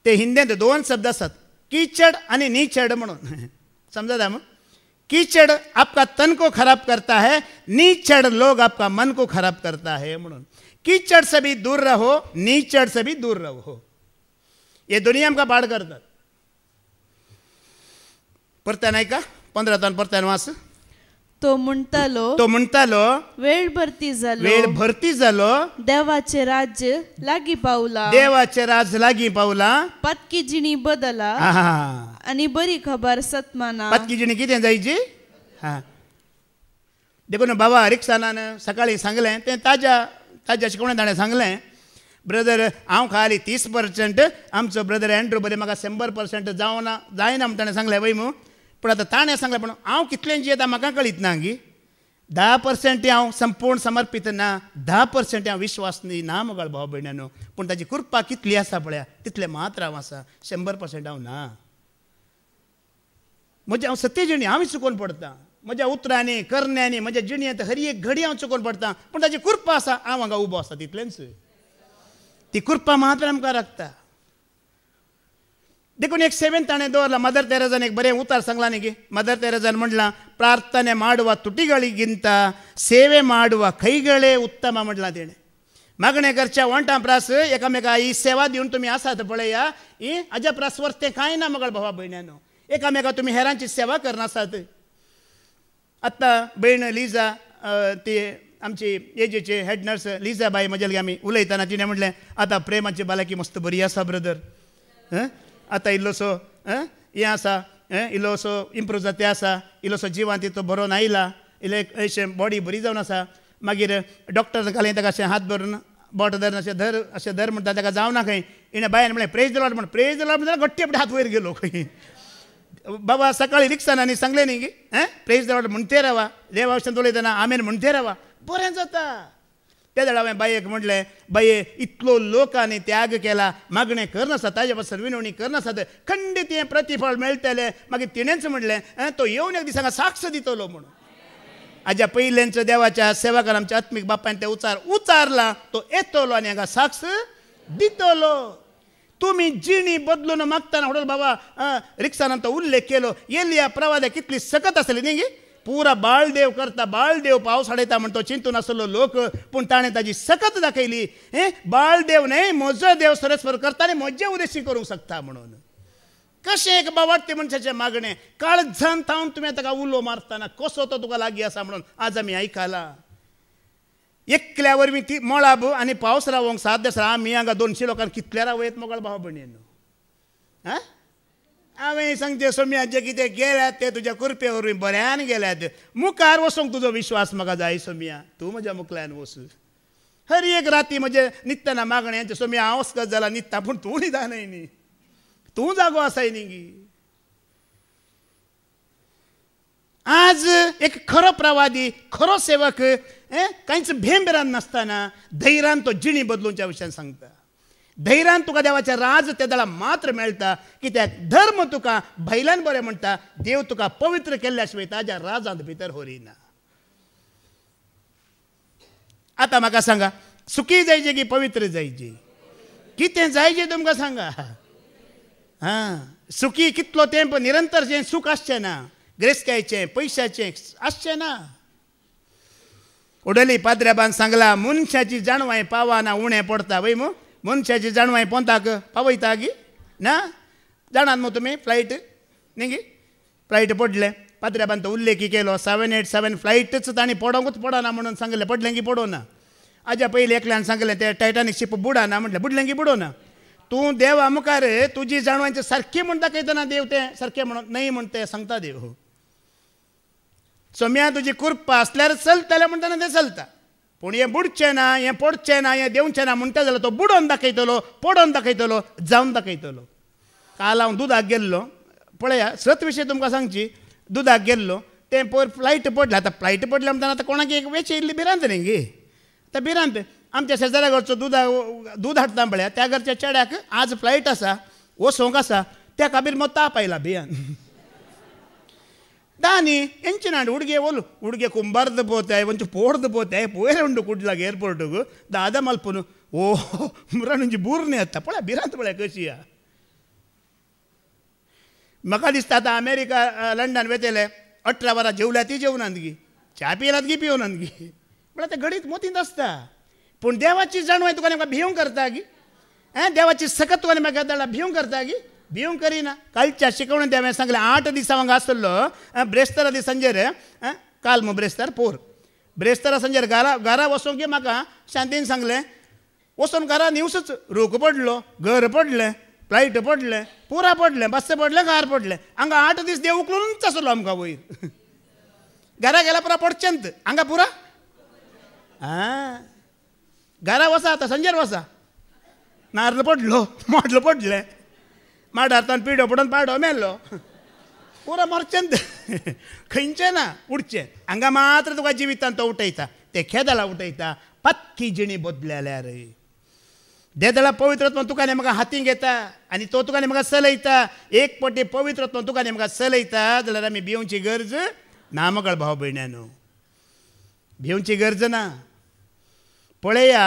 A: ते हिंदींत 2 शब्द आसात कीचड़ आनी नीचड़ म्हणून समझा मग कीचड़ आपका तन को खराब करता है नीचड़ लोग आपका मन को खराब करता है म्हणून कीचड़ से भी दूर रहो नीचड़ से भी दूर रहो ये दुनिया आमकां पाड करतात परत्यान ऐका 15 परत्यान वाच
B: तो म्हणटालो वेळ भरती जालो देवाचे राज्य लागी पावला पत्की जिणी बदला आणि बरी खबर सतमाना
A: पत्की जिणी कितें जायची हा देखून बाबा रिक्षानान सकाळी सांगलें तें ताज्या शिकवणे ताणें सांगलें ब्रदर हांव खाली 30% आमचो ब्रदर एंड्रू बरें म्हाका 100% जायना म्हण ताणें सांगलें वय मू पूण आतां ताणें सांगलें पूण हांव कितलें जियेता म्हाका कळीत ना गी 10% हांव संपूर्ण समर्पित ना 10% हांव विश्वासनी ना मुगाळ भाव भयण्यानो पूण ताची कृपा कितली आसा पळया तितलें मात्र हांव आसा 100% हांव ना म्हणजे हांव सत्य जिणी हांव चुकोवन पडटा म्हज्या उतरांनी करण्यांनी म्हज्या जिणयेंत हर एक घडी हांव चुकोवन पडटा पूण ताची कृपा आसा हांव हांगा उबो आसा तितलेंच ती कृपा मात्र आमकां राखता देखून एक सेवेंत ताणें दवरला मदर तेरेजान एक बरें उतार सांगला न्ही गे मदर तेरेजान म्हणलां प्रार्थने ಮಾಡುವ ತುಟಿಗಳಿಗಿಂತ ಸೇವೆ ಮಾಡುವ ಕೈಗಳೇ ಉತ್ತಮ म्हणलां तेणें मागणें करच्या वंटां प्रास एकामेका ही सेवा दिवन तुमी आसात पळया ही हाज्या प्रास वर्तें कांय ना मगळ भावा भयण्यानो एकामेका तुमी हेरांची सेवा करनासात आतां भयण लिजा ती आमची एजेचे हेड नर्स लिजा बाई म्हजे आमी उलयतना तिणें म्हणलें आतां प्रेमाची बालाकी मस्त बरी आसा ब्रदर आतां इल्लोसो हें आसा इल्लोसो इम्प्रूव जाता आसा इल्लोसो जिवान तितलो बरो आयला इल्लें अशें बॉडी बरी जावन आसा मागीर डॉक्टर घालें ताका अशें हात धरून बोट धरून अशें धर म्हणटा ताका जावना खंय इणें बायन म्हणलें प्रेज द लॉर्ड म्हण प्रेज द लॉर्ड म्हणटा गट्टी आपणे हात वयर गेलो खंय बाबा सकाळी रिक्षान आनी सांगलें न्ही गे प्रेज द लॉर्ड म्हणटे रावा देवा भशेन उलयतना आमेन म्हणटे रावा बरें जाता त्या वेळा हांवें बायेक म्हणलें बाये इतलो लोकांनी त्याग केला मागणें करनासता ताजे पासून विनवणी करनासत खंडीत हें प्रतिफळ मेळटलें मागीर तिणेंच म्हणलें तो येवन एक दिसांक साक्ष दितलो म्हणून हाज्या पयल्यांचो देवाच्या सेवाकान आमच्या आत्मीक बापायन ते उचारला तो येतलो आनी हांगा साक्ष दितलो तुमी जिणी बदलून मागतना म्हणून बाबा रिक्षान तो उल्लेख केलो एलिया प्रवादे कितली सकत आसली न्ही गे पुरा बाळदेव करता बाळदेव पावस हाडयता म्हण तो चिंतून आसलो लोक पूण ताणें ताजी सकत दाखयली बाळदेव न्हय म्हजो देव सरस्वर करता आनी म्हजे उद्देशी करूंक शकता म्हणून कशें एक बावाडटे मनशाचें मागणें काळजान थावन तुमी ताका उलो मारतना कसो तो तुका लागीं आसा म्हणून आज आमी आयकला एकल्या वरवीं ती मोळाब आनी पावस रावोंक 7 दीस आमी हांगा 200 लोकांक कितले रावयत मोगळ भाव भयणीनो हांवें सांगचें सोम्याचे कितें गेल्यात ते तुज्या कृपे वरवीं बऱ्यान गेल्यात मुखार वचोंक तुजो विश्वास म्हाका जाय सोम्या तूं म्हज्या मुखल्यान वच हर एक राती म्हजे न्हिदतना मागण्यांचे सोम्या हांव वचत जाला न्हिदता पूण तूं न्हिदानय न्ही तूं जागो आसाय न्ही गी आज एक खरो प्रवादी खरो सेवक कांयच भेंबिरान नासतना धैर्यान तो जिणी बदलूंच्या विशयान सांगता धैर्यान तुका देवाचें राज त्या दळा मात्र मेळटा कित्याक धर्म तुका भायल्यान बरें म्हणटा देव तुका पवित्र केल्ल्या शिवाय ताज्या राजांत भितर व्हरिना आतां म्हाका सांगा सुखी जायचे की पवित्र जायचे कितें जायचें तुमकां सांगा सुखी कितलो तेंप निरंतर जें सूख आसचें ना ग्रेसकायचें पयशाचें आसचें ना उडली पाद्र्याबान सांगला मनशाची जाणवाय पावाना उणें पडटा वय मू मनशाची जाणवाय पोंताक पावयता गी ना जाणात मग तुमी फ्लायट न्ही गी फ्लायट पडले पाद्र्याबान तो उल्लेख केलो 787 फ्लायटच तांणी पडोंकूच पडना म्हणून सांगलें पडलें की पडोना हाज्या पयलीं एकल्यान सांगलें ते टायटानीक शिप बुडाना म्हटलें बुडलें की बुडोना तूं देवा मुखार तुजी जाणवांचें सारकें म्हण दाखयतना देव तें सारकें म्हणून न्हय म्हण तें सांगता देव सोम्या तुजी कृपा आसल्यार चलतलें म्हणटना तें चलता पूण हें बुडचें ना हें पडचें ना हें देंवचें ना म्हणटा जाल्यार तो बुडोवन दाखयतलो पडोवन दाखयतलो जावन दाखयतलो काल हांव दुदाक गेल्लो पळया सत विशय तुमकां सांगची दुदाक गेल्लो तें पयर फ्लायट पडलें आतां फ्लायट पडलें म्हणटना आतां कोणाक एक वेची इल्ली भिरांत न्ही गे आतां भिरांत आमच्या शेजाऱ्या घरचो दूद हाडटा पळया त्या घरच्या चेड्याक आज फ्लायट आसा वसोंक आसा त्या खातीर मग ताप आयला भियान దాని ఎంచినాడు ಹುಡುಗಿಯ ಒಲು ಹುಡುಗಿಯ ಕುಂಬಾರ್ದು పోతాయి ಒಂಚು ಪೋಡ್ದು పోతాయి పోయే ಉಂಡು ಕುಡ್ಲಾಗ ಏರ್ಪೋರ್ಟ್ಗೂ ದಾದ ಮಲ್ಪನು ಓ ಮುರ ನುಂಜಿ ಬೂರ್ನೆ ಅತ್ತ ಪಳ ಬಿರಾಂತ ಪಳ ಕಶಿಯ म्हाका दिसता आतां अमेरिका लंडन वेतेले 18 वरां जेवल्या ती जेवणांत गी च्या पियेलात गी पिवनात गी म्हळ्यार ते घडीत मोतींत आसता पूण देवाची जाणवाय तुका म्हाका भिवंक करता गी देवाची सकत तुका म्हाका धाडला भिवंक करता गी भिवंक करिना कालच्या शिकवणेंत हांवें सांगलें 8 दिसां हांगा आसलो ब्रेस्तारा दिसांचेर काल मग ब्रेस्तार पोर ब्रेस्तारा संजय घरा वचोंक गे म्हाका शांतीन सांगलें वचून घरा न्यूसच रोग पडलो घर पडलें फ्लायट पडलें पुरा पडलें बस्से पडलें कार पडलें हांगा 8 दीस देव उखलूनच आसलो आमकां वयर घरा गेला पुरा पडचेंत हांगा पुरा घरा वसा आतां संजेर वसा नारळ पडलो मोडलो पडलें माडार पिडो पडून पाडो मेलो पुरा मरचेंत खंयचें ना उडचें हांगा मात्र तुका जिवितांत तो उठयता ते खेदाला उठयता पक्की जिणी बदल्याल्यार देदळा पवित्रत्व तुका म्हाका हातीन घेता आनी तो तुका म्हाका चलयता एक पटी पवित्रत्व तुका म्हाका चलयता जाल्यार आमी भिवची गरज ना मगळ भाव भयण्यानो भिवची गरज ना पळया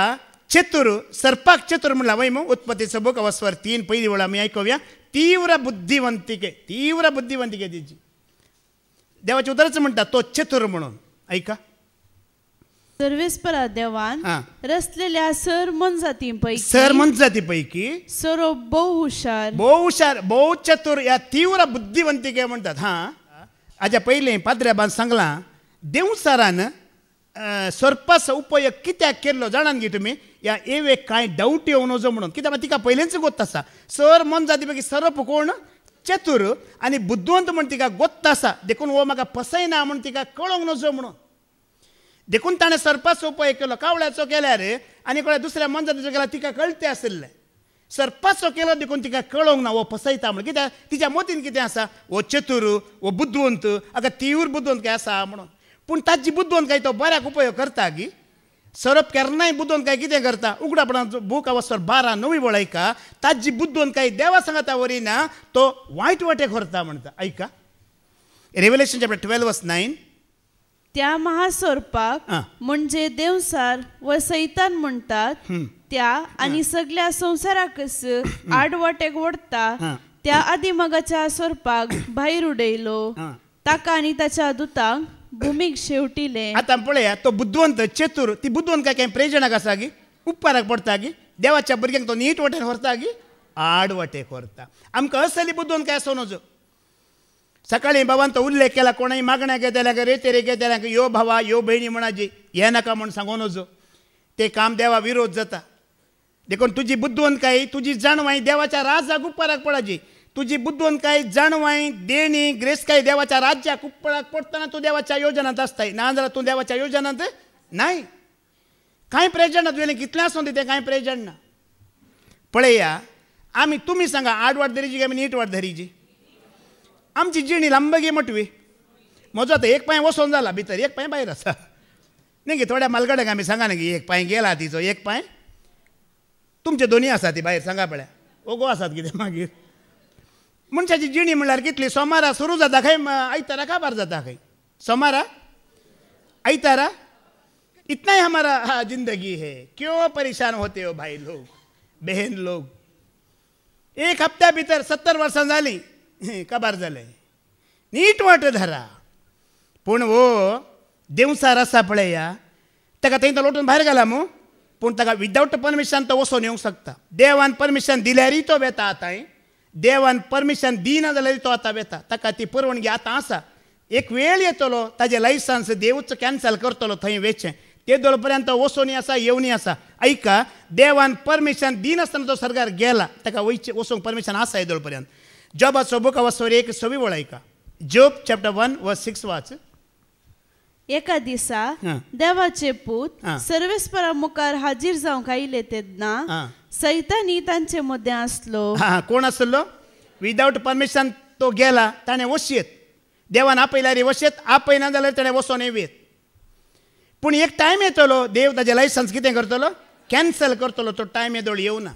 A: चतुर सर्पाक चतुर म्हणला वय मग उत्पत्तीचो बूक अवस्वर 3 पहिली वेळा आमी आयकुया तीव्र बुद्धिवंतिके तिची देवाचे उतरच म्हणटा तो चतुर म्हणून ऐका
B: सर्वेस्परा देवान रचलेल्या सर
A: मनजातीपैकी
B: सरो बहु हुशार
A: बहु चतुर या तीव्र बुद्धिवंतिके म्हणटात हाज्या पयलीं पाद्र्याबान सांगलां देवसारान सर्पाचो उपयोग कित्याक केल्लो जाणान गे तुमी या एवेक कांय डावट येवं नजो म्हणून कित्याक तिका पयलेंच गोत्त आसा सर मनजाती पैकी सरप कोण चतुर आनी बुद्धिवंत म्हण तिका गोत्त आसा देखून हो म्हाका फसयना म्हण तिका कळोंक नजो म्हणून देखून ताणें सर्पाचो उपयोग केलो कावळ्याचो केल्यार आनी कोणा दुसऱ्या मनजातीचो केल्यार तिका कळटें आसलें सर्पाचो केलो देखून तिका कळोंक ना हो फसयता म्हणून कित्याक तिच्या मतीन कितें आसा हो चतुर हो बुद्धिवंत हाका तीव्र बुद्धिवंत काय आसा म्हणून पूण ताची बुद्धिवंत काय तो बऱ्याक उपयोग करता गी सरप केन्नाय बुद्धिवंत काय कितें करता उगडापणाचो बूक अवस्वर 12 वळयका ताची बुद्धिवंत काय देवा सांगता वरिना तो वायट वाटेक व्हरता म्हणटा ऐका रेव्हलेशन चॅप्टर 12:9
B: त्या महासर्पाक म्हणजे देवसार व सैतान म्हणटात त्या आनी सगळ्या संसाराकच आडवाटेक ओडता त्या आदिमगाच्या सर्पाक भायर उडयलो ताका आनी ताच्या दुतांक भूमीक शेवटिले
A: आता पळया तो बुद्धिवंत चतुर ती बुद्धिवंत काय प्रेजनाक आसा गी उपकाराक पडता गी देवाच्या भुरग्यांक तो नीट वाटेन व्हरता गी आड वाटेक व्हरता आमकां असली बुद्धिवंत काय असो नजो सकाळी बाबान तो उल्लेख केला कोणाय मागण्या घेतल्या रेते घेतल्या यो भावा यो भयणी म्हणाजी हे नाका म्हण सांगो नजो ते काम देवा विरोध जाता देखून तुजी बुद्धिवंतकाय तुजी जाणवाय देवाच्या राजाक उपकाराक पडाजी तुजी बुद्धिवंतकाय जाणवाय देणी ग्रेसकाय देवाच्या राज्याक उपकाराक पडटना तूं देवाच्या योजनांत आसताय ना जाल्यार तूं देवाच्या योजनांत नाही कांय प्रेजन ना तुवें कितलें आसूं तें कांय प्रेजन ना पळया आमी तुमी सांगा आड वाट धरीची काय आमी नीट वाट धरीची आमची जिणी लांबगी मोटवी म्हजो आतां एक पांय वचोन जाला भितर एक पांय भायर आसा न्ही गे थोड्या मालगड्याक आमी सांगा न्ही एक पांय गेला तिचो एक पांय तुमचे दोनी आसा ती भायर सांगा पळया ओगो आसात कितें मागीर मनशाची जिणी म्हणल्यार कितली सोमारा सुरू जाता खंय आयतारा काबार जाता खंय सोमारा आयतारा इतना ही हमारा जिंदगी है क्यों परेशान होते हो भाई लोग बहन लोग एक हप्त्या भितर 70 वर्सां जाली काबार जाले नीट वाट धरा पूण वो देवसार आसा पळया ताका थंय तो लोटून भायर गेला मू पूण ताका विदावट परमिशन तो वचोन येवंक शकता देवान परमिशन दिल्यारय तो वेता आतां देवान परमिशन दिना जाल्यार तो आतां वेता ताका ती परवानगी आतां आसा एक वेळ येतलो ताजें लायसन्स देवूच कॅन्सल करतलो थंय वेचें ते दर पर्यंत वचोनी आसा येवनी आसा ऐका देवान परमिशन दिनासतना तो सरकार गेला ताका वचोंक परमिशन आसा दर पर्यंत जॉबाचो बूक अवस्वर 1:6 वळयका जॉब चॅप्टर 1:6 वाच
B: एका दिसा देवाचे पूत सर्वेस्परा मुखार हाजीर जावंक आयले तेन्ना सैतानी तांचे मदें आसलो
A: कोण आसलो विदावट परमिशन तो गेला ताणें वशेत देवान आपयल्यार वशेत आपयना जाल्यार ताणें वचोन येवेत पूण एक टायम येतलो देव ताजें लायसन्स कितें करतलो कॅन्सल करतलो तो टायम येदोळ येवना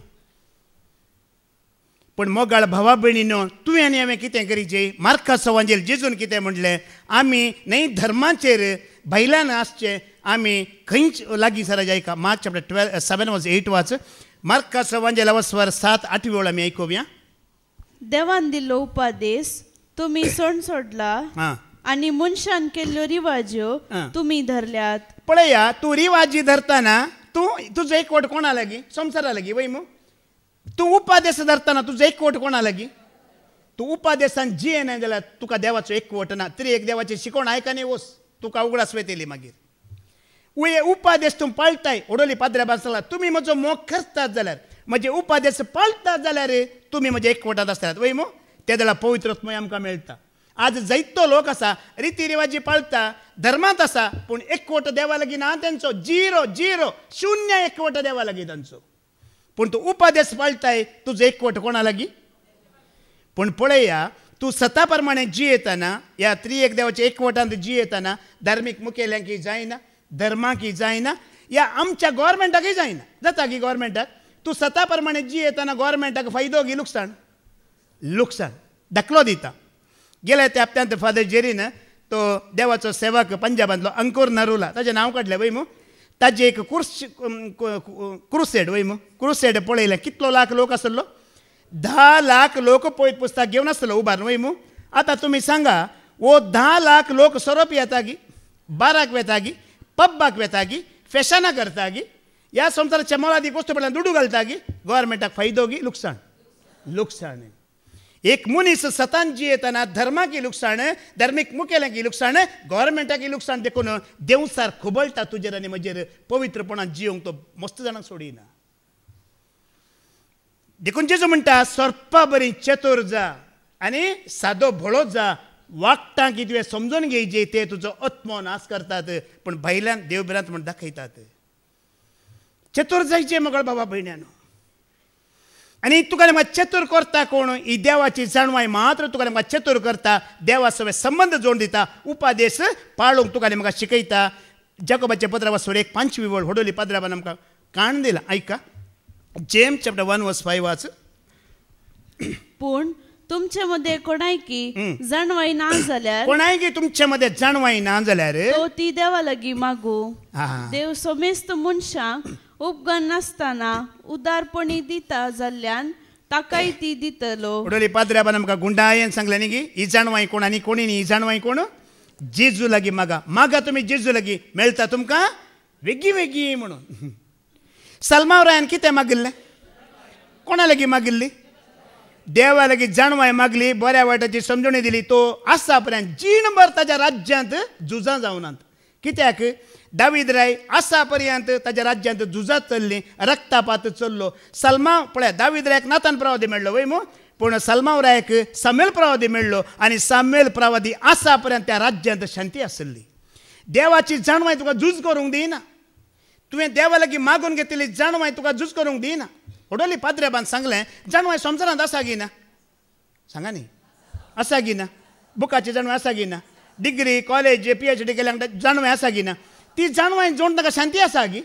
A: पण मोगाळ भावा भयणीनो तुवें आनी हांवें कितें करीचें मार्काचो वांजेल जेजून कितें म्हणलें आमी न्हय धर्माचेर भायल्यान आसचें आमी खंयच लागीं सर आयका मार्क चॅप्टर 7:8 वाच मार्काचो वांजेल अवस्वर 7-8 वेळ आमी आयकुया
B: देवान दिल्लो उपादेश तुमी सोडला आनी मनशान केल्ल्यो रिवाज्यो तुमी धरल्यात
A: पळया तूं रिवाजी धरतना तूं तुजो एकवट कोणा लागीं संवसारा लागीं वय मू तूं उपादेश धरतना तुजो एकवट कोणा लागीं तूं उपादेशान जिये ना जाल्यार तुका देवाचो एकवट ना तरी एक देवाचें शिकोवण आयक आनी वच तुका उगडास वेतेली मागीर उये उपादेश तूं पाळटाय ओडोली पाद्र्या सांगला तुमी म्हजो मोग करतात जाल्यार म्हजे उपादेश पाळटात जाल्यार तुमी म्हजे एकवटात आसतात वय मो त्या वेळा पवित्रत्मय आमकां मेळटा आज जायतो लोक आसा रिती रिवाजी पाळटा धर्मांत आसा पूण एकवट देवा लागीं ना तेंचो 0 शून्य एकवट देवा लागीं तांचो पूण तूं उपादेश पाळटाय तुजो एकवट कोणा लागीं पूण पळया तूं सता प्रमाणे जियेतना ह्या त्रिएक देवाच्या एकवटांत जियेतना धार्मीक मुखेल्यांकी जायना धर्माकी जायना या आमच्या गव्हर्मेंटाकय जायना जाता की गव्हर्मेंटाक तूं सता प्रमाणे जियेतना गव्हर्मेंटाक फायदो की लुकसाण दाखलो दिता गेल्या त्या हप्त्यांत फादर जेरीन तो देवाचो सेवक पंजाबांतलो अंकुर नरुला ताचें नांव काडलें वय मू ताजें एक क्रुसेड वय मू क्रुसेड पळयलें कितलो लाख लोक आसलो 10 लाख लोक पळयत पुस्तक घेवन आसलो उबारून वय मू आतां तुमी सांगा वो 10 लाख लोक सोरोप येता गी बाराक वेता गी पब्बाक वेता गी फॅशनां करता गी ह्या संवसाराच्या मोलादीक वस्तू पडल्यान दुडू घालता गी गव्हर्मेंटाक फायदो गी लुकसाण एक मनीस सतान जियेतना धर्माकी लुकसाण धार्मीक मुखेल्यांकी लुकसाण गव्हर्मेंटाकी लुकसाण देखून देवसार खुबळटा तुजेर आनी म्हजेर पवित्रपणान जियोंक तो मस्त जाणांक सोडिना देखून जेजू म्हणटा सोरपा बरी चतूर जा आनी सादो भोळो जा वागता की तुवें समजून घेयजे ते तुजो आत्मो नाश करतात पण भायल्यान देवबिरांत म्हण दाखयतात चतूर जायचे मगळ बाबा भयण्यानो आनी तुका नेमका चतूर करता कोण ही देवाची जाणवाय मात्र तुका नेमका चतूर करता देवा सवे संबंध जोड दिता उपादेश पाळूंक तुका नेमका शिकयता जाकोबाचे पत्र वाचून 5 वळ होडोली पाद्राबान आमकां काण दिला ऐका जेम्स चॅप्टर 1:5 वाच
B: पूण तुमचे मध्ये कोणायकी जाणवाई ना जाल्यार
A: कोणायकी तुमचे मध्ये जाणवाई ना जाल्यार
B: तो ती देवा लागीं मागू देव सोमेस्त मनशांक उपगण नासतना उदारपणी दिता जाल्ल्यान ताकाय ती दितलो
A: ओडोली पाद्र्याबान आमकां गुंडायेन सांगलें न्ही की ही जाणवाई कोण आनी कोणी न्ही ही जाणवाई कोण जेजू लागीं मागा तुमी जेजू लागीं मेळटा तुमकां वेगळी म्हणून सलमावरायान कितें मागिल्लें कोणा लागीं मागिल्ली देवा लागीं जाणवाय मागली बऱ्या वायटाची समजणी दिली तो आसा पर्यंत जीणभर ताच्या राज्यांत झुजां जावनात कित्याक दावीद राय आसा पर्यंत ताच्या राज्यांत झुजां चल्लीं रक्तापात चल्लो सलमा पळय दावीद रायाक नातान प्रवादी मेळ्ळो वय मू पूण सलमाव रायाक सामेल प्रवादी मेळ्ळो आनी सामेल प्रवादी आसा पर्यंत त्या राज्यांत शांती आसली देवाची जाणवाय तुका झूज करूंक दिना तुवें देवा लागीं मागून घेतली जाणवाय तुका झूज करूंक दिना ओडोली पाद्र्याबान सांगलें जाणवाय संवसारांत आसा गी ना सांगा न्ही आसा गी ना बुकाची जाणवाय आसा गी ना डिग्री कॉलेज PhD केल्यांक जाणवाय आसा गी ना ती जाणवाय जोड ताका शांती आसा गी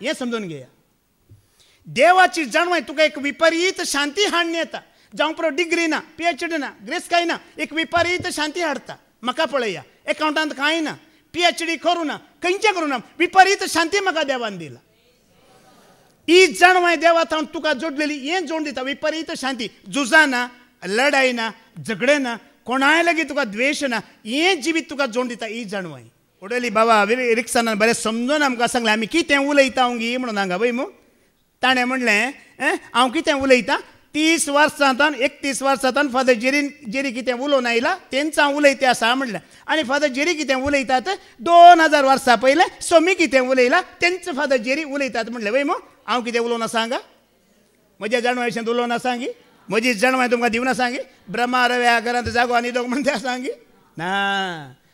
A: हें समजून घेया देवाची जाणवाय तुका एक विपरीत शांती हाडून येता जावं पुरो डिग्री ना PhD ना ग्रेस कांय ना एक विपरीत शांती हाडटा म्हाका पळया एकावंटांत कांय ना PhD करूं ना खंयचें करूं ना विपरीत शांती म्हाका देवान दिला ही जाणवाय देवा थावन तुका जोडलेली हें जोड दिता विपरीत शांती झुजां ना लढाई ना झगडे ना कोणाय लागीं तुका द्वेश ना हें जिवीत तुका जोड दिता ही जाणवाय ओडोली बाबा रिक्सानान बरें समजून आमकां सांगलें आमी कितें उलयता गी म्हणून हांगा वय मू ताणें म्हणलें हांव कितें उलयतां 30 वर्सांतल्यान 31 वर्सांतल्यान फादर जेरी कितें उलोवन आयला तेंच हांव उलयतें आसा म्हणलें आनी फादर जेरी कितें उलयतात 2000 वर्सां पयलें सोमी कितें उलयलां तेंच फादर जेरी उलयतात म्हणलें वय मू हांव कितें उलोवन आसा हांगा म्हज्या जाणवायेंत उलोवन आसा गी म्हजी जाणवाय तुमकां दिवना सांगी ब्रह्मा रव्या घरांत जागो आनी दोग म्हणटा सांगी ना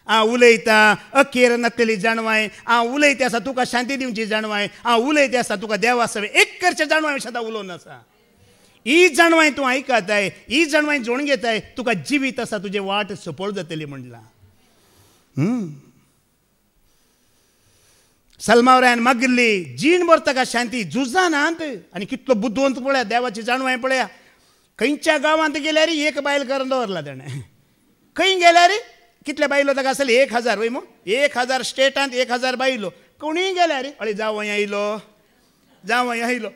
A: हांव उलयतां अखेर नासलेली जाणवाय हांव उलयतें आसा तुका शांती दिवची जाणवाय हांव उलयतें आसा तुका देवा सवे एक करचे जाणवाय सदां उलोवन आसा ही जाणवाय तूं आयकताय ही जाणवाय जोड घेताय तुका जिवीत आसा तुजे वाट सफळ जातली म्हणलां सलमावरायान मागिल्ली जीणभर ताका शांती झुजां नात आनी कितलो बुद्धवंत पळया देवाची जाणवाय पळया खंयच्या गांवांत गेल्यार एक बायल करून दवरला ताणें खंय गेल्यार कितले बायलो ताका आसले 1000 वय मू 1000 स्टेटांत 1000 बायलो कोणीय गेल्यार अळे जावय आयलो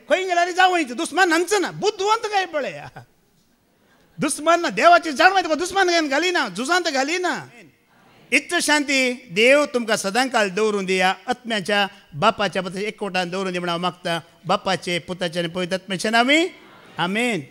A: खंय गेल्यार जावयच दुस्मान हांगचो ना बुद्धवंत काय पळया दुस्मान ना देवाची जाणवाय तुका दुस्मान घालिना झुजांत घालिना इतच शांती देव तुमकां सदांकाळ दवरून दिया आत्म्याच्या बापाच्या एकवटान दवरून दी म्हण हांव मागता बापाचे पुताचे आनी पवित्र आत्म्याचे नांवी आमेन.